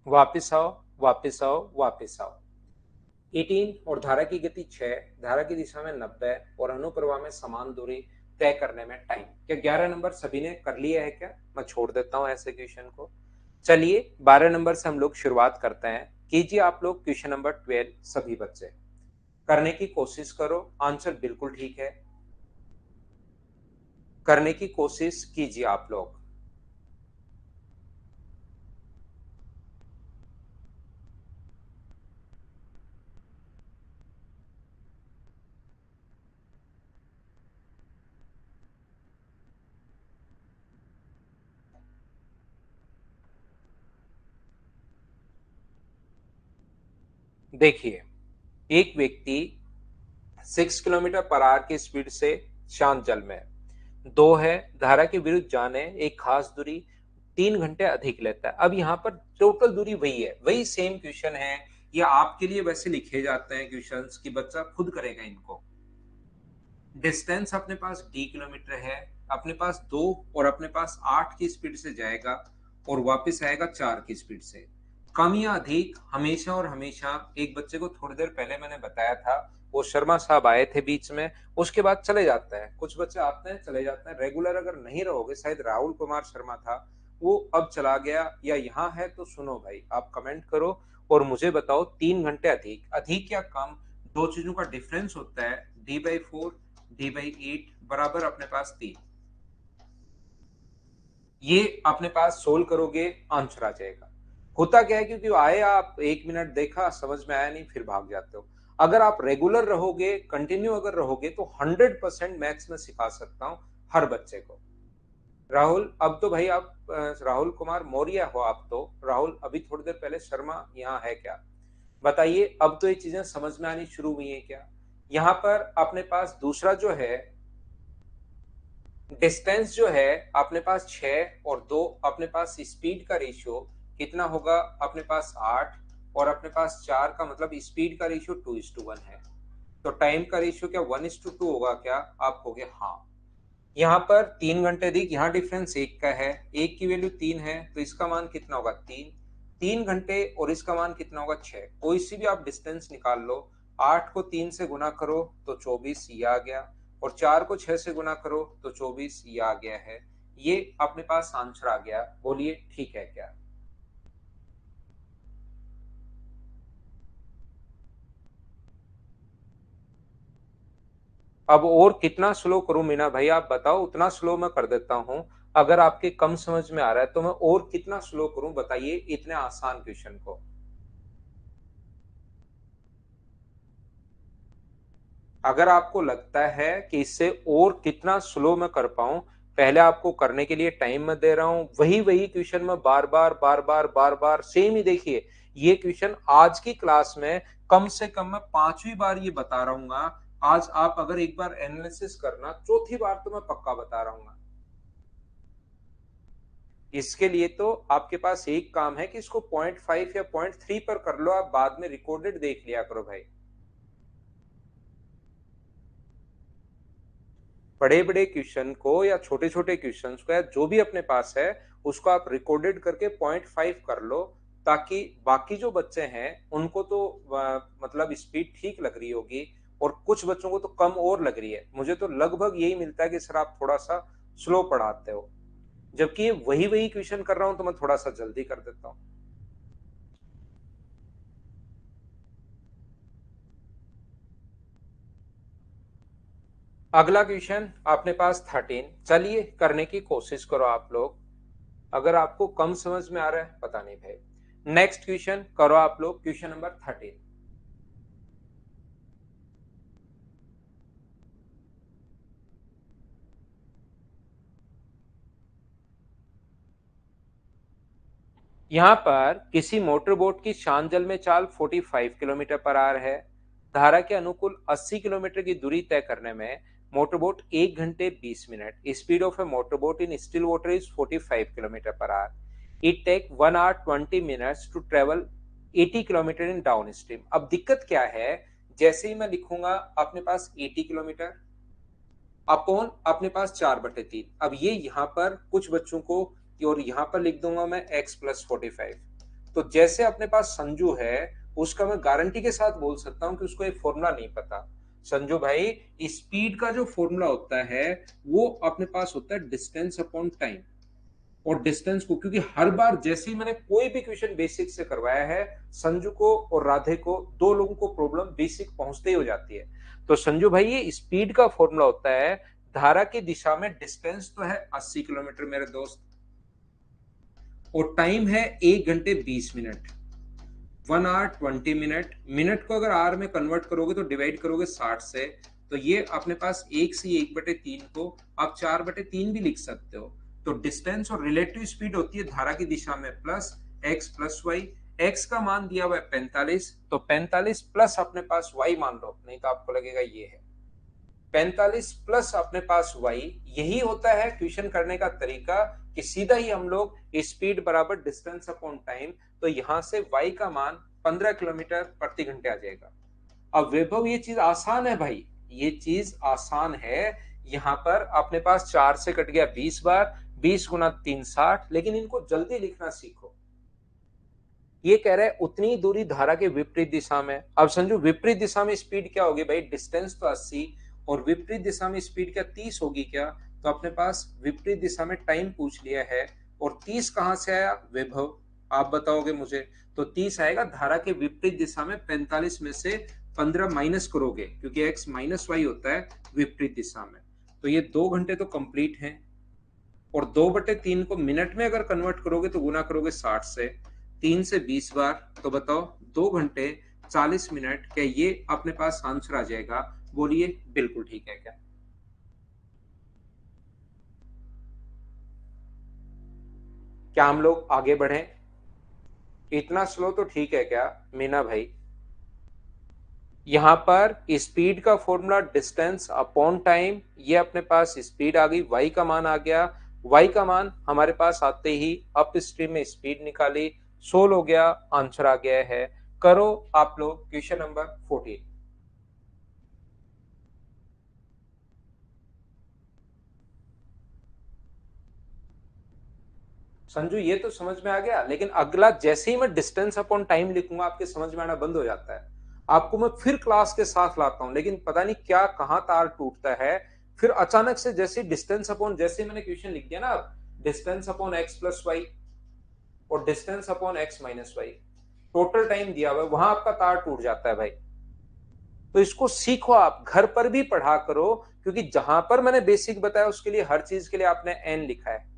वापिस आओ, वापिस आओ, वापिस आओ। 18 और धारा की गति 6, धारा की दिशा में 90 और अनुप्रवाह में समान दूरी तय करने में टाइम। क्या 11 नंबर सभी ने कर लिया है क्या, मैं छोड़ देता हूं ऐसे क्वेश्चन को। चलिए 12 नंबर से हम लोग शुरुआत करते हैं। कीजिए आप लोग क्वेश्चन नंबर 12, सभी बच्चे करने की कोशिश करो, आंसर बिल्कुल ठीक है, करने की कोशिश कीजिए आप लोग। देखिए एक व्यक्ति 6 किलोमीटर पर आवर की स्पीड से शांत जल में, दो है धारा के विरुद्ध जाने एक खास दूरी 3 घंटे अधिक लेता है। अब यहाँ पर टोटल दूरी वही है, वही सेम क्वेश्चन है, ये आपके लिए वैसे लिखे जाते हैं क्वेश्चंस कि बच्चा खुद करेगा इनको। डिस्टेंस अपने पास d किलोमीटर है, अपने पास 2 और अपने पास 8 की स्पीड से जाएगा और वापस आएगा 4 की स्पीड से। कम या अधिक हमेशा और हमेशा, एक बच्चे को थोड़ी देर पहले मैंने बताया था, वो शर्मा साहब आए थे बीच में, उसके बाद चले जाते हैं, कुछ बच्चे आते हैं चले जाते हैं, रेगुलर अगर नहीं रहोगे, शायद राहुल कुमार शर्मा था, वो अब चला गया या यहाँ है, तो सुनो भाई, आप कमेंट करो और मुझे बताओ 3 घंटे अधिक, अधिक या कम, दो चीजों का डिफरेंस होता है d/4 d/8 बराबर अपने पास 3। ये अपने पास सोल्व करोगे आंसर आ जाएगा। होता क्या है, क्योंकि आए आप 1 मिनट देखा समझ में आया नहीं, फिर भाग जाते हो। अगर आप रेगुलर रहोगे, कंटिन्यू अगर रहोगे, तो 100% मैथ्स में सिखा सकता हूं हर बच्चे को। राहुल, अब तो भाई आप राहुल कुमार मौर्य हो आप तो। राहुल, अभी थोड़ी देर पहले शर्मा यहाँ है क्या? बताइए, अब तो ये चीजें समझ में आनी शुरू हुई है क्या? यहाँ पर अपने पास दूसरा जो है डिस्टेंस, जो है अपने पास 6 और 2, अपने पास स्पीड का रेशियो कितना होगा? अपने पास 8 और अपने पास 4 का मतलब स्पीड का रेशियो 2:1 है। तो टाइम का रेशियो क्या 1:2 होगा क्या? आप कहोगे हाँ। यहाँ पर 3 घंटे अधिक, यहाँ डिफरेंस 1 का है, 1 की वैल्यू 3 है, तो इसका मान कितना होगा? 3 घंटे और इसका मान कितना होगा? 6। कोई सी भी आप डिस्टेंस निकाल लो, 8 को 3 से गुना करो तो 24 ये आ गया, और 4 को 6 से गुना करो तो 24 ये आ गया है। ये अपने पास आंसर आ गया। बोलिए ठीक है क्या? अब और कितना स्लो करूं मीना भाई, आप बताओ, उतना स्लो मैं कर देता हूं। अगर आपके कम समझ में आ रहा है तो मैं और कितना स्लो करूं, बताइए, इतने आसान क्वेश्चन को। अगर आपको लगता है कि इससे और कितना स्लो मैं कर पाऊं, पहले आपको करने के लिए टाइम मैं दे रहा हूं, वही वही क्वेश्चन में बार बार बार बार बार बार सेम ही। देखिए, ये क्वेश्चन आज की क्लास में कम से कम मैं 5वीं बार ये बता रहा हूँ। आज आप अगर एक बार एनालिसिस करना, चौथी बार तो मैं पक्का बता रहा हूँ। इसके लिए तो आपके पास एक काम है कि इसको 0.5 या 0.3 पर कर लो, आप बाद में रिकॉर्डेड देख लिया करो भाई। बड़े बड़े क्वेश्चन को या छोटे छोटे क्वेश्चन को या जो भी अपने पास है, उसको आप रिकॉर्डेड करके 0.5 कर लो, ताकि बाकी जो बच्चे हैं उनको तो मतलब स्पीड ठीक लग रही होगी, और कुछ बच्चों को तो कम और लग रही है। मुझे तो लगभग यही मिलता है कि सर आप थोड़ा सा स्लो पढ़ाते हो, जबकि ये वही वही क्वेश्चन कर रहा हूं तो मैं थोड़ा सा जल्दी कर देता हूँ। अगला क्वेश्चन अपने पास 13। चलिए करने की कोशिश करो आप लोग। अगर आपको कम समझ में आ रहा है पता नहीं भाई। नेक्स्ट क्वेश्चन करो आप लोग, क्वेश्चन नंबर 13। यहाँ पर किसी मोटर बोट की शांत जल में चाल 45 किलोमीटर पर आर है। धारा के अनुकूल 80 किलोमीटर की दूरी तय करने में मोटर बोट 1 घंटे 20 मिनट। Speed of a motor boat in still water is 45 kilometre per hour. It take 1 hour 20 minutes to travel 80 kilometre in downstream. अब दिक्कत क्या है, जैसे ही मैं लिखूंगा अपने पास 80 किलोमीटर अपॉन अपने पास 4/3। अब ये यहाँ पर कुछ बच्चों को, और यहाँ पर लिख दूंगा मैं x+45। तो जैसे अपने पास संजू है, उसका मैं गारंटी के साथ बोल सकता हूँ कि उसको ये फॉर्मूला नहीं पता। संजू भाई, स्पीड का जो फॉर्मूला होता है वो अपने पास होता है डिस्टेंस अपॉन टाइम। और डिस्टेंस को, क्योंकि हर बार जैसे ही मैंने कोई भी क्वेश्चन बेसिक से करवाया है, संजू को और राधे को, दो लोगों को प्रॉब्लम बेसिक पहुंचते ही हो जाती है। तो संजू भाई, ये स्पीड का फॉर्मूला होता है, धारा की दिशा में डिस्टेंस तो है 80 किलोमीटर मेरे दोस्त, और टाइम है 1 घंटे 20 मिनट। 1 hour 20 minute। मिनट को अगर आर में कन्वर्ट करोगे तो डिवाइड करोगे 60 से, तो ये अपने पास 1 को आप 4/3 भी लिख सकते हो। तो डिस्टेंस और रिलेटिव स्पीड होती है धारा की दिशा में प्लस x+y। x का मान दिया हुआ है 45, तो 45 प्लस अपने पास y मान लो, नहीं तो आपको लगेगा ये है। 45 प्लस अपने पास y, यही होता है क्वेश्चन करने का तरीका कि सीधा ही हम लोग स्पीड बराबर डिस्टेंस अपॉन टाइम, तो यहां से y का मान 15 किलोमीटर प्रति घंटे आ जाएगा। अब वैभव ये चीज आसान है भाई, ये चीज आसान है। यहां पर अपने पास 4 से कट गया 20 बार, 20 गुना 3 60, लेकिन इनको जल्दी लिखना सीखो। ये कह रहा है उतनी दूरी धारा के विपरीत दिशा में। अब समझो विपरीत दिशा में स्पीड क्या होगी भाई, डिस्टेंस तो 80 और विपरीत दिशा में स्पीड क्या 30 होगी क्या, तो अपने पास विपरीत दिशा में टाइम पूछ लिया है। और 30 कहां से आया वैभव, आप बताओगे मुझे। तो 30 आएगा धारा के विपरीत दिशा में, 45 में से 15 माइनस करोगे क्योंकि x माइनस वाई होता है विपरीत दिशा में। तो ये 2 घंटे तो कंप्लीट हैं। और 2/3 को मिनट में अगर कन्वर्ट करोगे तो गुना करोगे 60 से, 3 से 20 बार, तो बताओ 2 घंटे 40 मिनट, क्या ये अपने पास आंसर आ जाएगा? बोलिए बिल्कुल ठीक है क्या? क्या हम लोग आगे बढ़ें? इतना स्लो तो ठीक है क्या मीना भाई? यहां पर स्पीड का फॉर्मूला डिस्टेंस अपॉन टाइम, ये अपने पास स्पीड आ गई, y का मान आ गया। y का मान हमारे पास आते ही अप स्ट्रीम में स्पीड निकाली, 16 हो गया, आंसर आ गया है। करो आप लोग क्वेश्चन नंबर 14। संजू ये तो समझ में आ गया, लेकिन अगला जैसे ही मैं डिस्टेंस अपॉन टाइम लिखूंगा आपके समझ में आना बंद हो जाता है। आपको मैं फिर क्लास के साथ लाता हूं, लेकिन पता नहीं क्या कहां तार टूटता है। फिर अचानक से जैसे डिस्टेंस अपॉन, जैसे मैंने क्वेश्चन लिख दिया ना, distance upon x plus y और distance upon x minus y, total time दिया हुआ है, वहां आपका तार टूट जाता है भाई। तो इसको सीखो, आप घर पर भी पढ़ा करो, क्योंकि जहां पर मैंने बेसिक बताया उसके लिए हर चीज के लिए आपने एन लिखा है।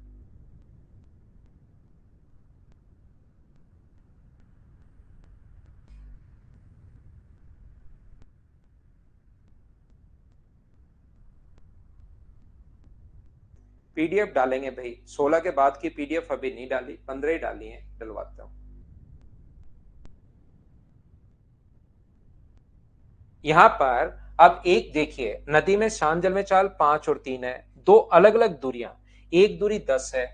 पीडीएफ डालेंगे भाई, 16 के बाद की पीडीएफ अभी नहीं डाली, 15 ही डाली है, डलवाता हूं। यहां पर अब एक देखिए, नदी में शांत जल में चाल 5 और 3 है, दो अलग अलग दूरियां, एक दूरी 10 है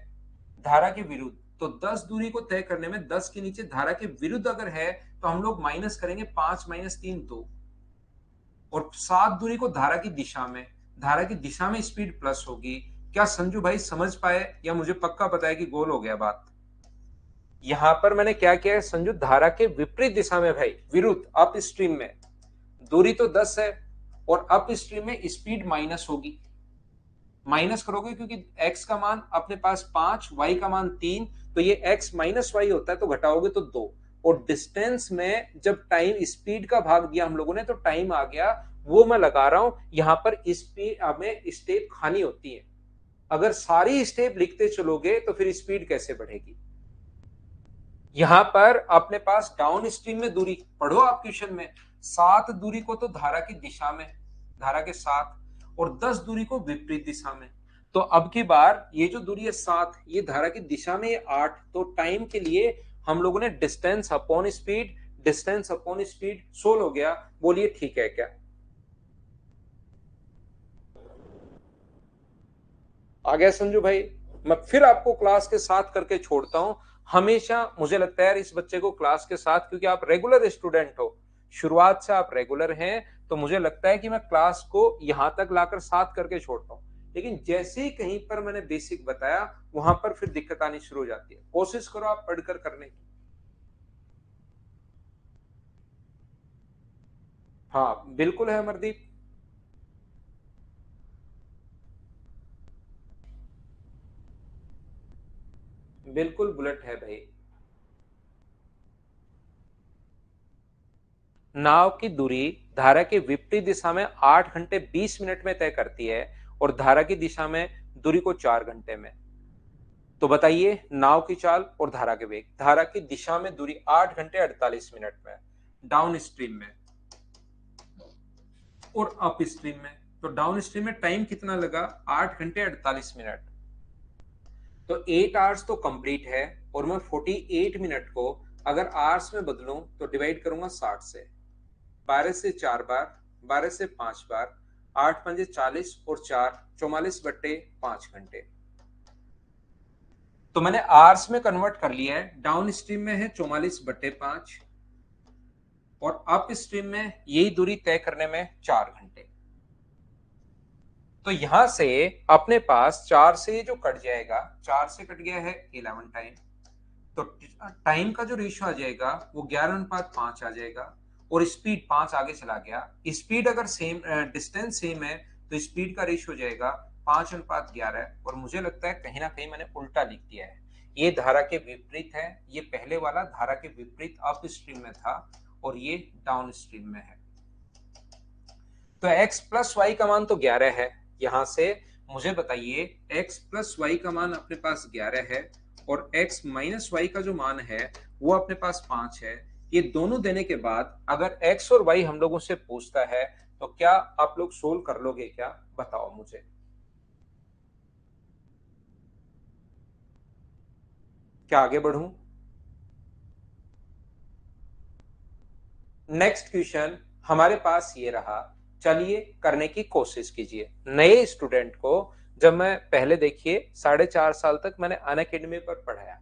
धारा के विरुद्ध, तो 10 दूरी को तय करने में 10 के नीचे धारा के विरुद्ध अगर है तो हम लोग माइनस करेंगे, 5 माइनस 3 2। और 7 दूरी को धारा की दिशा में, धारा की दिशा में स्पीड प्लस होगी। क्या संजू भाई समझ पाए, या मुझे पक्का पता है कि गोल हो गया बात? यहां पर मैंने क्या किया है संजू, धारा के विपरीत दिशा में भाई, विरुद्ध अप स्ट्रीम में दूरी तो 10 है और अप स्ट्रीम में स्पीड माइनस होगी। माइनस करोगे क्योंकि x का मान अपने पास 5, y का मान 3, तो ये x माइनस वाई होता है, तो घटाओगे तो 2। और डिस्टेंस में जब टाइम स्पीड का भाग दिया हम लोगों ने तो टाइम आ गया, वो मैं लगा रहा हूं। यहां पर स्पीड में स्टेप खानी होती है, अगर सारी स्टेप लिखते चलोगे तो फिर स्पीड कैसे बढ़ेगी। यहां पर अपने पास डाउन स्ट्रीम में दूरी पढ़ो आप क्वेश्चन में, 7 दूरी को तो धारा की दिशा में, धारा के साथ, और 10 दूरी को विपरीत दिशा में। तो अब की बार ये जो दूरी है 7, ये धारा की दिशा में 8, तो टाइम के लिए हम लोगों ने distance upon speed, distance upon speed 16 हो गया। बोलिए ठीक है क्या? आ गया संजू भाई? मैं फिर आपको क्लास के साथ करके छोड़ता हूं। हमेशा मुझे लगता है यार इस बच्चे को क्लास के साथ, क्योंकि आप रेगुलर स्टूडेंट हो, शुरुआत से आप रेगुलर हैं, तो मुझे लगता है कि मैं क्लास को यहां तक लाकर साथ करके छोड़ता हूं। लेकिन जैसे ही कहीं पर मैंने बेसिक बताया, वहां पर फिर दिक्कत आनी शुरू हो जाती है। कोशिश करो आप पढ़कर करने की। हाँ बिल्कुल है अमरदीप। बिल्कुल बुलेट है भाई। नाव की दूरी धारा के विपरीत दिशा में 8 घंटे 20 मिनट में तय करती है और धारा की दिशा में दूरी को 4 घंटे में। तो बताइए नाव की चाल और धारा के वेग, धारा की दिशा में दूरी 8 घंटे 48 मिनट में डाउन स्ट्रीम में, और अप स्ट्रीम में, तो डाउन स्ट्रीम में टाइम कितना लगा, 8 घंटे 48 मिनट। तो 8 आवर्स तो कंप्लीट है, और मैं 48 मिनट को अगर आवर्स में बदलूं तो डिवाइड करूंगा 60 से, 12 से 4 बार, 12 से 5 बार, 8 पंजे 40 और 4 44/5 घंटे। तो मैंने आवर्स में कन्वर्ट कर लिया है। डाउन स्ट्रीम में है 44/5 और अप स्ट्रीम में यही दूरी तय करने में 4 घंटे। तो यहां से अपने पास 4 से जो कट जाएगा, 4 से कट गया है 11 टाइम, तो टाइम का जो रेशियो आ जाएगा वो 11:5 आ जाएगा। और स्पीड 5 आगे चला गया। स्पीड अगर सेम, डिस्टेंस सेम है, तो स्पीड का रेशियो हो जाएगा 5:11। और मुझे लगता है कहीं ना कहीं मैंने उल्टा लिख दिया है। ये धारा के विपरीत है। ये पहले वाला धारा के विपरीत अप स्ट्रीम में था और ये डाउन स्ट्रीम में है। तो x प्लस वाई का मान तो 11 है। यहां से मुझे बताइए x प्लस वाई का मान अपने पास 11 है और x माइनस वाई का जो मान है वो अपने पास 5 है। ये दोनों देने के बाद अगर x और y हम लोगों से पूछता है तो क्या आप लोग सोल्व कर लोगे क्या? बताओ मुझे। क्या आगे बढ़ूं? नेक्स्ट क्वेश्चन हमारे पास ये रहा। चलिए करने की कोशिश कीजिए। नए स्टूडेंट को जब मैं पहले, देखिए 4.5 साल तक मैंने अनअकैडमी पर पढ़ाया,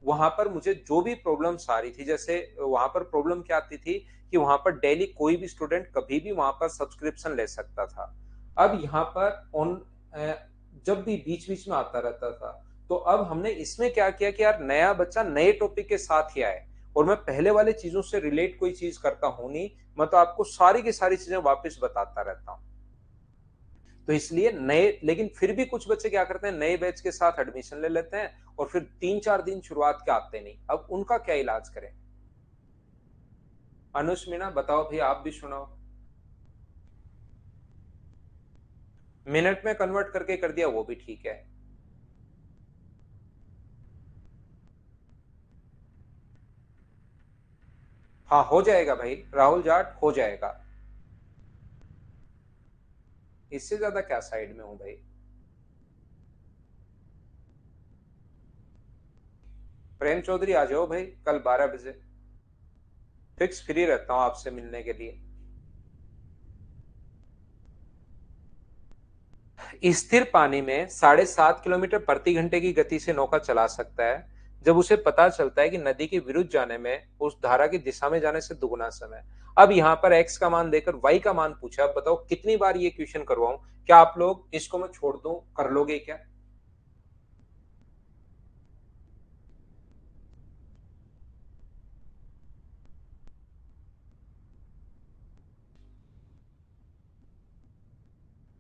वहां पर मुझे जो भी प्रॉब्लम्स आ रही थी, जैसे वहां पर प्रॉब्लम क्या आती थी कि वहां पर डेली कोई भी स्टूडेंट कभी भी वहां पर सब्सक्रिप्शन ले सकता था। अब यहाँ पर ऑन जब भी बीच बीच में आता रहता था, तो अब हमने इसमें क्या किया कि यार नया बच्चा नए टॉपिक के साथ ही आए। और मैं पहले वाले चीजों से रिलेट कोई चीज करता हूं नहीं, मैं तो आपको सारी की सारी चीजें वापस बताता रहता हूं। तो इसलिए नए, लेकिन फिर भी कुछ बच्चे क्या करते हैं, नए बैच के साथ एडमिशन ले लेते हैं और फिर 3-4 दिन शुरुआत के आते नहीं। अब उनका क्या इलाज करें? अनुष मीना बताओ भैया, आप भी सुनाओ। मिनट में कन्वर्ट करके कर दिया वो भी ठीक है। हाँ हो जाएगा भाई, राहुल जाट हो जाएगा। इससे ज्यादा क्या साइड में हूं भाई। प्रेम चौधरी आ जाओ भाई, कल 12 बजे फिक्स फ्री रहता हूं आपसे मिलने के लिए। स्थिर पानी में 7.5 किलोमीटर प्रति घंटे की गति से नौका चला सकता है जब उसे पता चलता है कि नदी के विरुद्ध जाने में उस धारा की दिशा में जाने से दुगुना समय। अब यहाँ पर x का मान देकर y का मान पूछा। अब बताओ कितनी बार ये क्वेश्चन करवाऊं? क्या आप लोग इसको मैं छोड़ दूं, कर लोगे क्या?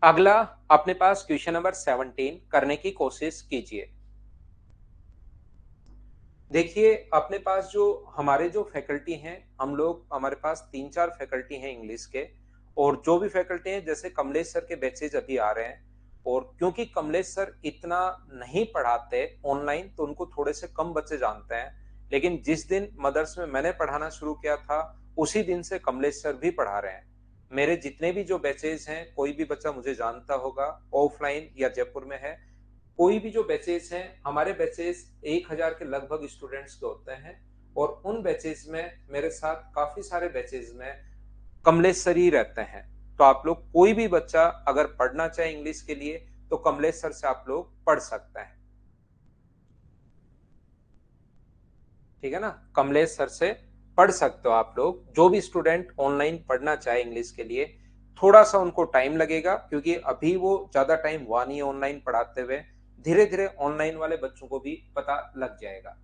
अगला अपने पास क्वेश्चन नंबर 17 करने की कोशिश कीजिए। देखिए अपने पास जो हमारे जो फैकल्टी हैं, हम लोग, हमारे पास 3-4 फैकल्टी हैं इंग्लिश के। और जो भी फैकल्टी हैं, जैसे कमलेश सर के बैचेज अभी आ रहे हैं। और क्योंकि कमलेश सर इतना नहीं पढ़ाते ऑनलाइन, तो उनको थोड़े से कम बच्चे जानते हैं। लेकिन जिस दिन मदर्स में मैंने पढ़ाना शुरू किया था, उसी दिन से कमलेश सर भी पढ़ा रहे हैं। मेरे जितने भी जो बैचेज हैं, कोई भी बच्चा मुझे जानता होगा, ऑफलाइन या जयपुर में है, कोई भी जो बैचेस हैं, हमारे बैचेस 1,000 के लगभग स्टूडेंट्स के होते हैं। और उन बैचेस में मेरे साथ काफी सारे बैचेस में कमलेश सर ही रहते हैं। तो आप लोग कोई भी बच्चा अगर पढ़ना चाहे इंग्लिश के लिए, तो कमलेश सर से आप लोग पढ़ सकते हैं। ठीक है ना, कमलेश सर से पढ़ सकते हो आप लोग। जो भी स्टूडेंट ऑनलाइन पढ़ना चाहे इंग्लिश के लिए, थोड़ा सा उनको टाइम लगेगा क्योंकि अभी वो ज्यादा टाइम हुआ नहीं है ऑनलाइन पढ़ाते हुए। धीरे धीरे ऑनलाइन वाले बच्चों को भी पता लग जाएगा।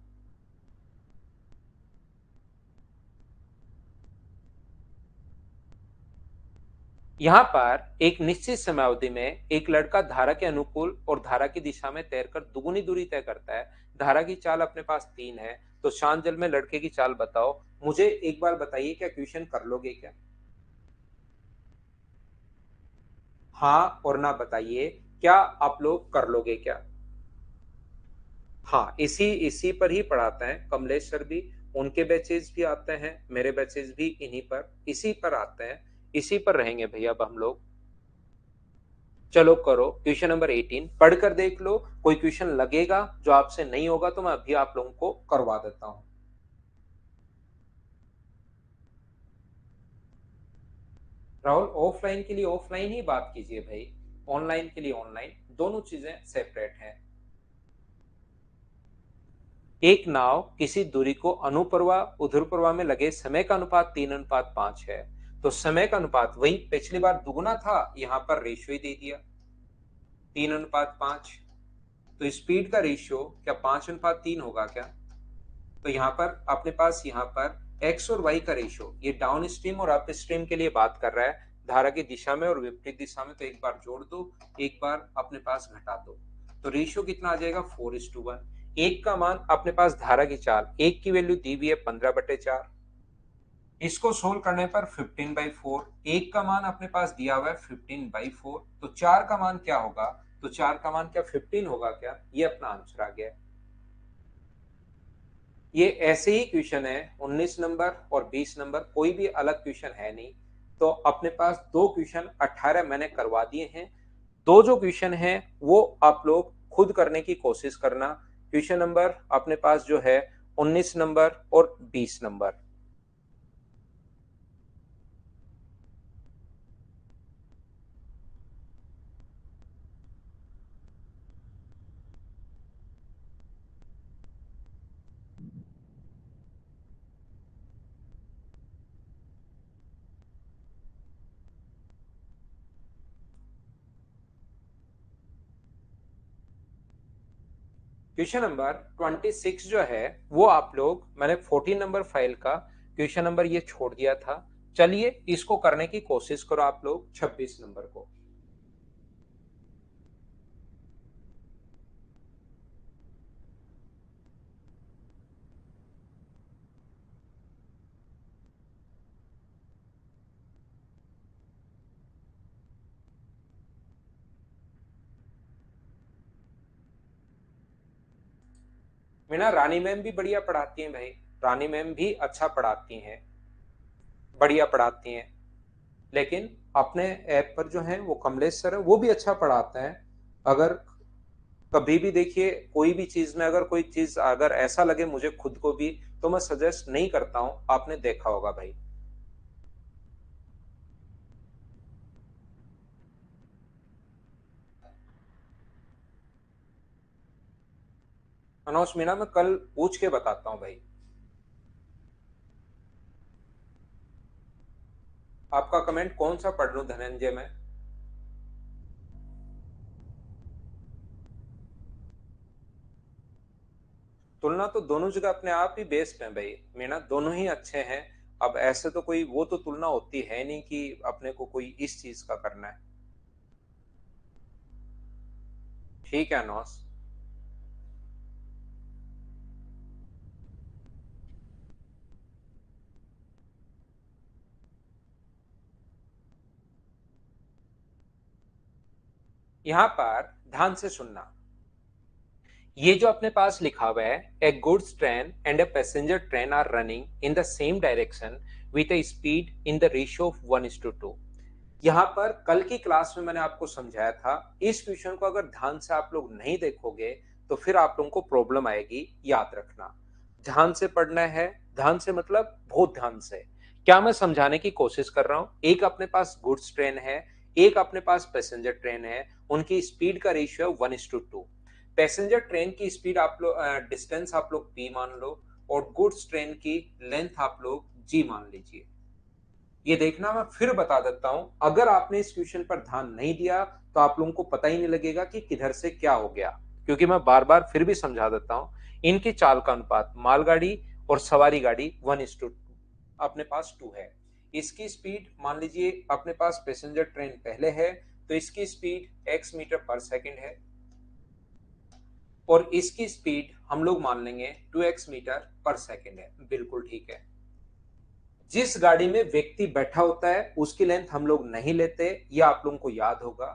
यहाँ पर एक निश्चित समयावधि में एक लड़का धारा के अनुकूल और धारा की दिशा में तैरकर दुगुनी दूरी तय करता है। धारा की चाल अपने पास 3 है, तो शांत जल में लड़के की चाल बताओ। मुझे एक बार बताइए, क्या क्वेश्चन कर लोगे क्या? हाँ और ना बताइए, क्या आप लोग कर लोगे क्या? हाँ, इसी इसी पर ही पढ़ाते हैं कमलेश सर भी। उनके बैचेज भी आते हैं, मेरे बैचेज भी इन्हीं पर, इसी पर आते हैं। इसी पर रहेंगे भैया अब हम लोग। चलो करो क्वेश्चन नंबर 18 पढ़कर देख लो। कोई क्वेश्चन लगेगा जो आपसे नहीं होगा तो मैं अभी आप लोगों को करवा देता हूं। राहुल, ऑफलाइन के लिए ऑफलाइन ही बात कीजिए भाई, ऑनलाइन के लिए ऑनलाइन, दोनों चीजें सेपरेट हैं। एक नाव किसी दूरी को अनुप्रवाह ऊर्ध्वप्रवाह में लगे समय का अनुपात 3:5 है, तो समय का अनुपात वही पिछली बार दुगुना था, यहां पर रेशियो ही दे दिया 3:5। तो स्पीड का रेशियो क्या 5:3 होगा क्या? तो यहाँ पर अपने पास यहाँ पर एक्स और वाई का रेशियो, ये डाउन स्ट्रीम और अप स्ट्रीम के लिए बात कर रहा है, धारा की दिशा में और विपरीत दिशा में, तो एक बार जोड़ दो, एक बार अपने पास घटा दो, तो रेशियो कितना आ जाएगा 4:1। एक का मान अपने पास धारा की चाल, एक की वैल्यू दी हुई है 15/4, इसको सोल्व करने पर 15/4, एक का मान अपने पास दिया हुआ है 15/4, तो चार का मान क्या होगा? तो चार का मान क्या 15 होगा क्या? ये अपना आंसर आ गया। ये ऐसे ही क्वेश्चन है 19 नंबर और 20 नंबर, कोई भी अलग क्वेश्चन है नहीं। तो अपने पास दो क्वेश्चन 18 मैंने करवा दिए हैं, दो जो क्वेश्चन है वो आप लोग खुद करने की कोशिश करना। क्वेश्चन नंबर अपने पास जो है 19 नंबर और 20 नंबर। क्वेश्चन नंबर 26 जो है वो आप लोग, मैंने 14 नंबर फाइल का क्वेश्चन नंबर ये छोड़ दिया था, चलिए इसको करने की कोशिश करो आप लोग 26 नंबर को। मीना, रानी मैम भी बढ़िया पढ़ाती हैं भाई, रानी मैम भी अच्छा पढ़ाती हैं, बढ़िया पढ़ाती हैं, लेकिन अपने ऐप पर जो है वो कमलेश सर है, वो भी अच्छा पढ़ाते हैं। अगर कभी भी देखिए कोई भी चीज में अगर कोई चीज अगर ऐसा लगे मुझे खुद को भी, तो मैं सजेस्ट नहीं करता हूं, आपने देखा होगा भाई। मनोज मीना, मैं कल पूछ के बताता हूँ भाई। आपका कमेंट कौन सा पढ़ लूं धनंजय में? तुलना तो दोनों जगह अपने आप ही बेस्ट है भाई मीना, दोनों ही अच्छे हैं। अब ऐसे तो कोई वो तो तुलना होती है नहीं कि अपने को कोई इस चीज का करना है। ठीक है नौस। यहाँ पर ध्यान से सुनना, ये जो अपने पास लिखा हुआ है, a goods train and a passenger train are running in the same direction with a speed in the ratio of 1:2। यहाँ पर कल की क्लास में मैंने आपको समझाया था, इस क्वेश्चन को अगर ध्यान से आप लोग नहीं देखोगे तो फिर आप लोगों को प्रॉब्लम आएगी, याद रखना। ध्यान से पढ़ना है, ध्यान से मतलब बहुत ध्यान से। क्या मैं समझाने की कोशिश कर रहा हूं, एक अपने पास गुड्स ट्रेन है, एक अपने पास पैसेंजर ट्रेन है, उनकी स्पीड का रेशियो है 1:2। पैसेंजर ट्रेन की स्पीड आप लोग डिस्टेंस आप लोग p मान लो, और गुड्स ट्रेन की लेंथ आप लोग g मान लीजिए। ये देखना, मैं फिर बता देता हूं, अगर आपने इस क्वेश्चन पर ध्यान नहीं दिया तो आप लोगों को पता ही नहीं लगेगा कि किधर से क्या हो गया, क्योंकि मैं बार बार फिर भी समझा देता हूं। इनकी चाल का अनुपात मालगाड़ी और सवारी गाड़ी 1:2 अपने पास 2 है। इसकी स्पीड मान लीजिए अपने पास पैसेंजर ट्रेन पहले है, तो इसकी स्पीड x मीटर पर सेकंड है, और इसकी स्पीड हम लोग मान लेंगे 2x मीटर पर सेकंड है। बिल्कुल ठीक है। जिस गाड़ी में व्यक्ति बैठा होता है उसकी लेंथ हम लोग नहीं लेते, ये आप लोगों को याद होगा।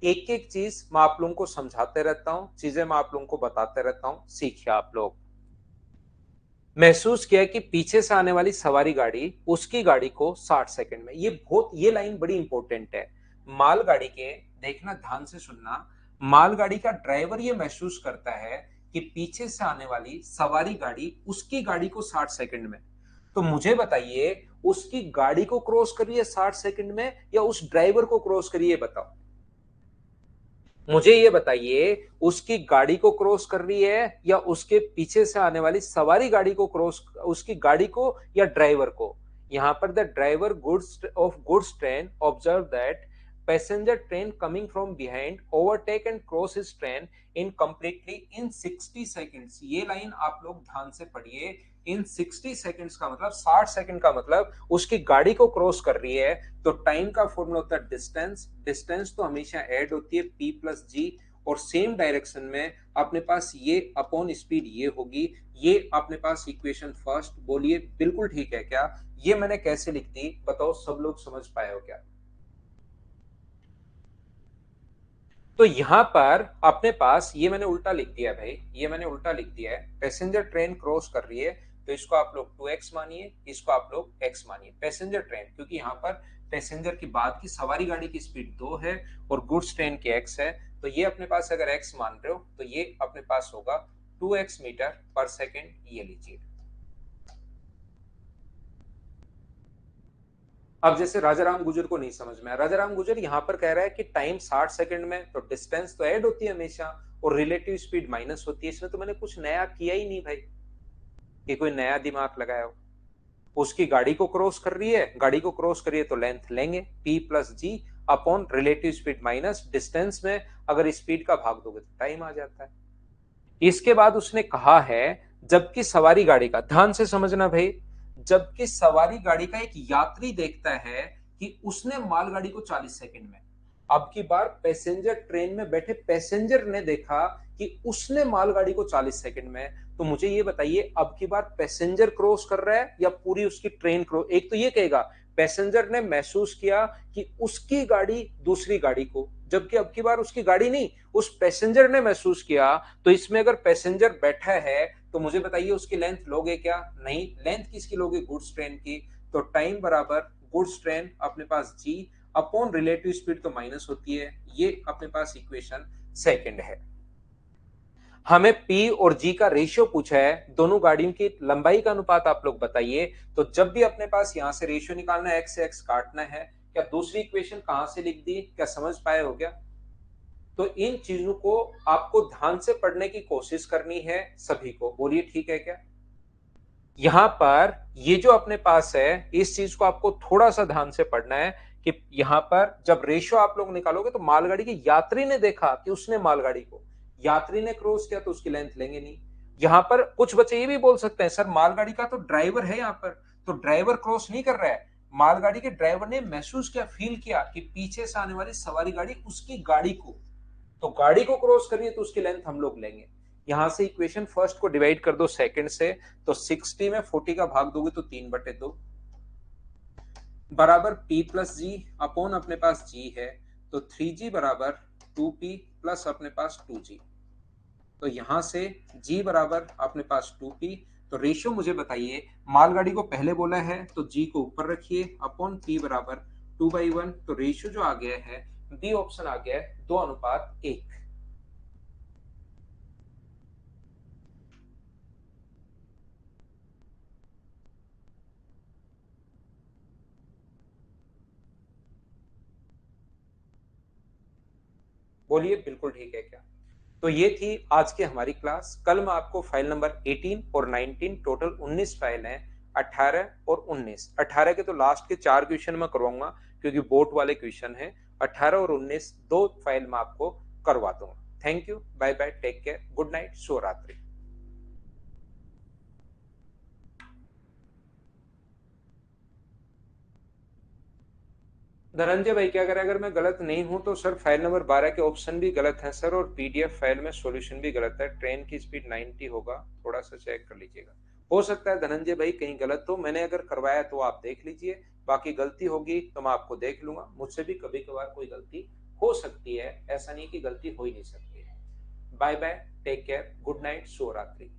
एक एक चीज मैं आप लोगों को समझाते रहता हूँ, चीजें मैं आप लोगों को बताते रहता हूँ, सीखिए आप लोग। महसूस किया कि पीछे से आने वाली सवारी गाड़ी उसकी गाड़ी को 60 सेकंड में, ये लाइन बड़ी इंपॉर्टेंट है। मालगाड़ी के, देखना ध्यान से सुनना, मालगाड़ी का ड्राइवर ये महसूस करता है कि पीछे से आने वाली सवारी गाड़ी उसकी गाड़ी को 60 सेकंड में। तो मुझे बताइए, उसकी गाड़ी को क्रॉस कर रही है 60 सेकंड में या उस ड्राइवर को क्रॉस कर रही है, बताओ मुझे ये बताइए, उसकी गाड़ी को क्रॉस कर रही है या उसके पीछे से आने वाली सवारी गाड़ी को क्रॉस, उसकी गाड़ी को या ड्राइवर को। यहां पर the driver goods of goods train observe that passenger train coming from behind overtake and cross his train in completely in 60 seconds. ये लाइन आप लोग ध्यान से पढ़िए, इन 60 सेकंड्स का मतलब 60 सेकंड का मतलब उसकी गाड़ी को क्रॉस कर रही है। तो टाइम का फॉर्मूला होता है डिस्टेंस, डिस्टेंस तो हमेशा ऐड होती है p प्लस जी, और सेम डायरेक्शन में अपने पास ये अपॉन स्पीड ये होगी। ये अपने पास इक्वेशन फर्स्ट, बोलिए बिल्कुल ठीक है क्या? ये मैंने कैसे लिख दी बताओ, सब लोग समझ पाए हो क्या? तो यहां पर अपने पास ये मैंने उल्टा लिख दिया भाई, ये मैंने उल्टा लिख दिया है। पैसेंजर ट्रेन क्रॉस कर रही है तो इसको आप लोग 2x मानिए, इसको आप लोग x मानिए। पैसेंजर ट्रेन, क्योंकि यहाँ पर पैसेंजर की बाद की सवारी गाड़ी की स्पीड 2 है और गुड्स ट्रेन की x है, तो ये अपने पास अगर x मान रहे हो तो ये अपने पास होगा 2x मीटर पर सेकेंड, ये लीजिए। अब जैसे राजाराम गुजर को नहीं समझ में आया, राजाराम गुजर यहाँ पर कह रहा है कि टाइम 60 सेकंड में, तो डिस्टेंस तो ऐड होती है हमेशा और रिलेटिव स्पीड माइनस होती है। इसमें तो मैंने कुछ नया किया ही नहीं भाई कि कोई नया दिमाग लगाया हो। उसकी गाड़ी को क्रॉस कर रही है, गाड़ी को क्रॉस करिए तो लेंथ लेंगे p plus G upon relative speed minus distance में, अगर स्पीड का भाग दोगे तो टाइम आ जाता है। इसके बाद उसने कहा है जबकि सवारी गाड़ी का, ध्यान से समझना भाई, जबकि सवारी गाड़ी का एक यात्री देखता है कि उसने मालगाड़ी को 40 सेकंड में, अब की बार पैसेंजर ट्रेन में बैठे पैसेंजर ने देखा कि उसने मालगाड़ी को 40 सेकंड में, तो मुझे ये बताइए अब की बार पैसेंजर क्रॉस कर रहा है या पूरी उसकी ट्रेन क्रॉस? एक तो ये कहेगा पैसेंजर ने महसूस किया कि उसकी गाड़ी दूसरी गाड़ी को, जबकि अब की बार उसकी गाड़ी नहीं, उस पैसेंजर ने महसूस किया। तो इसमें अगर पैसेंजर बैठा है तो मुझे बताइए उसकी लेंथ लोगे क्या? नहीं, लेंथ किसकी लोगे? गुड्स ट्रेन की। तो टाइम बराबर गुड्स ट्रेन अपने पास जी अपॉन रिलेटिव स्पीड तो माइनस होती है, ये अपने पास इक्वेशन सेकंड है। हमें P और G का रेशियो पूछा है, दोनों गाड़ियों की लंबाई का अनुपात आप लोग बताइए। तो जब भी अपने पास यहां से रेशियो निकालना है, x से x काटना है, क्या दूसरी इक्वेशन कहां से लिख दी? क्या समझ पाए हो क्या? तो इन चीजों को आपको ध्यान से पढ़ने की कोशिश करनी है सभी को, बोलिए ठीक है क्या? यहां पर ये जो अपने पास है इस चीज को आपको थोड़ा सा ध्यान से पढ़ना है कि यहां पर जब रेशियो आप लोग निकालोगे तो मालगाड़ी के यात्री ने देखा कि उसने मालगाड़ी को, यात्री ने क्रॉस किया तो उसकी लेंथ लेंगे नहीं। यहां पर कुछ बच्चे ये भी बोल सकते हैं सर मालगाड़ी का तो ड्राइवर है यहां पर, तो ड्राइवर क्रॉस नहीं कर रहा है। मालगाड़ी के ड्राइवर ने महसूस किया, फील किया कि पीछे से आने वाली सवारी गाड़ी उसकी गाड़ी को, तो गाड़ी को क्रॉस करिए तो उसकी लेंथ हम लोग लेंगे। यहां से इक्वेशन फर्स्ट को डिवाइड कर दो सेकंड से, तो 60 में 40 का भाग दोगे तो 3/2 बराबर p प्लस जी अपॉन अपने पास g है, तो 3g बराबर 2p प्लस अपने पास 2g। तो यहां से g बराबर अपने पास 2p, तो रेशियो मुझे बताइए, मालगाड़ी को पहले बोला है तो g को ऊपर रखिए अपॉन p बराबर 2/1, तो रेशियो जो आ गया है बी ऑप्शन आ गया है 2:1। बोलिए बिल्कुल ठीक है क्या? तो ये थी आज की हमारी क्लास। कल मैं आपको फाइल नंबर 18 और 19, टोटल 19 फाइल हैं, 18 और 19, 18 के तो लास्ट के 4 क्वेश्चन मैं करवाऊंगा क्योंकि बोर्ड वाले क्वेश्चन हैं। 18 और 19 दो फाइल मैं आपको करवा दूंगा। Thank you, bye bye, take care, good night, शुभ रात्रि। धनंजय भाई क्या करें, अगर मैं गलत नहीं हूं तो सर फाइल नंबर 12 के ऑप्शन भी गलत हैं सर, और पीडीएफ फाइल में सॉल्यूशन भी गलत है। ट्रेन की स्पीड 90 होगा, थोड़ा सा चेक कर लीजिएगा। हो सकता है धनंजय भाई कहीं गलत हो, मैंने अगर करवाया तो आप देख लीजिए, बाकी गलती होगी तो मैं आपको देख लूंगा। मुझसे भी कभी कभार कोई गलती हो सकती है, ऐसा नहीं कि गलती हो ही नहीं सकती है। Bye bye, take care, good night, शुभ रात्रि।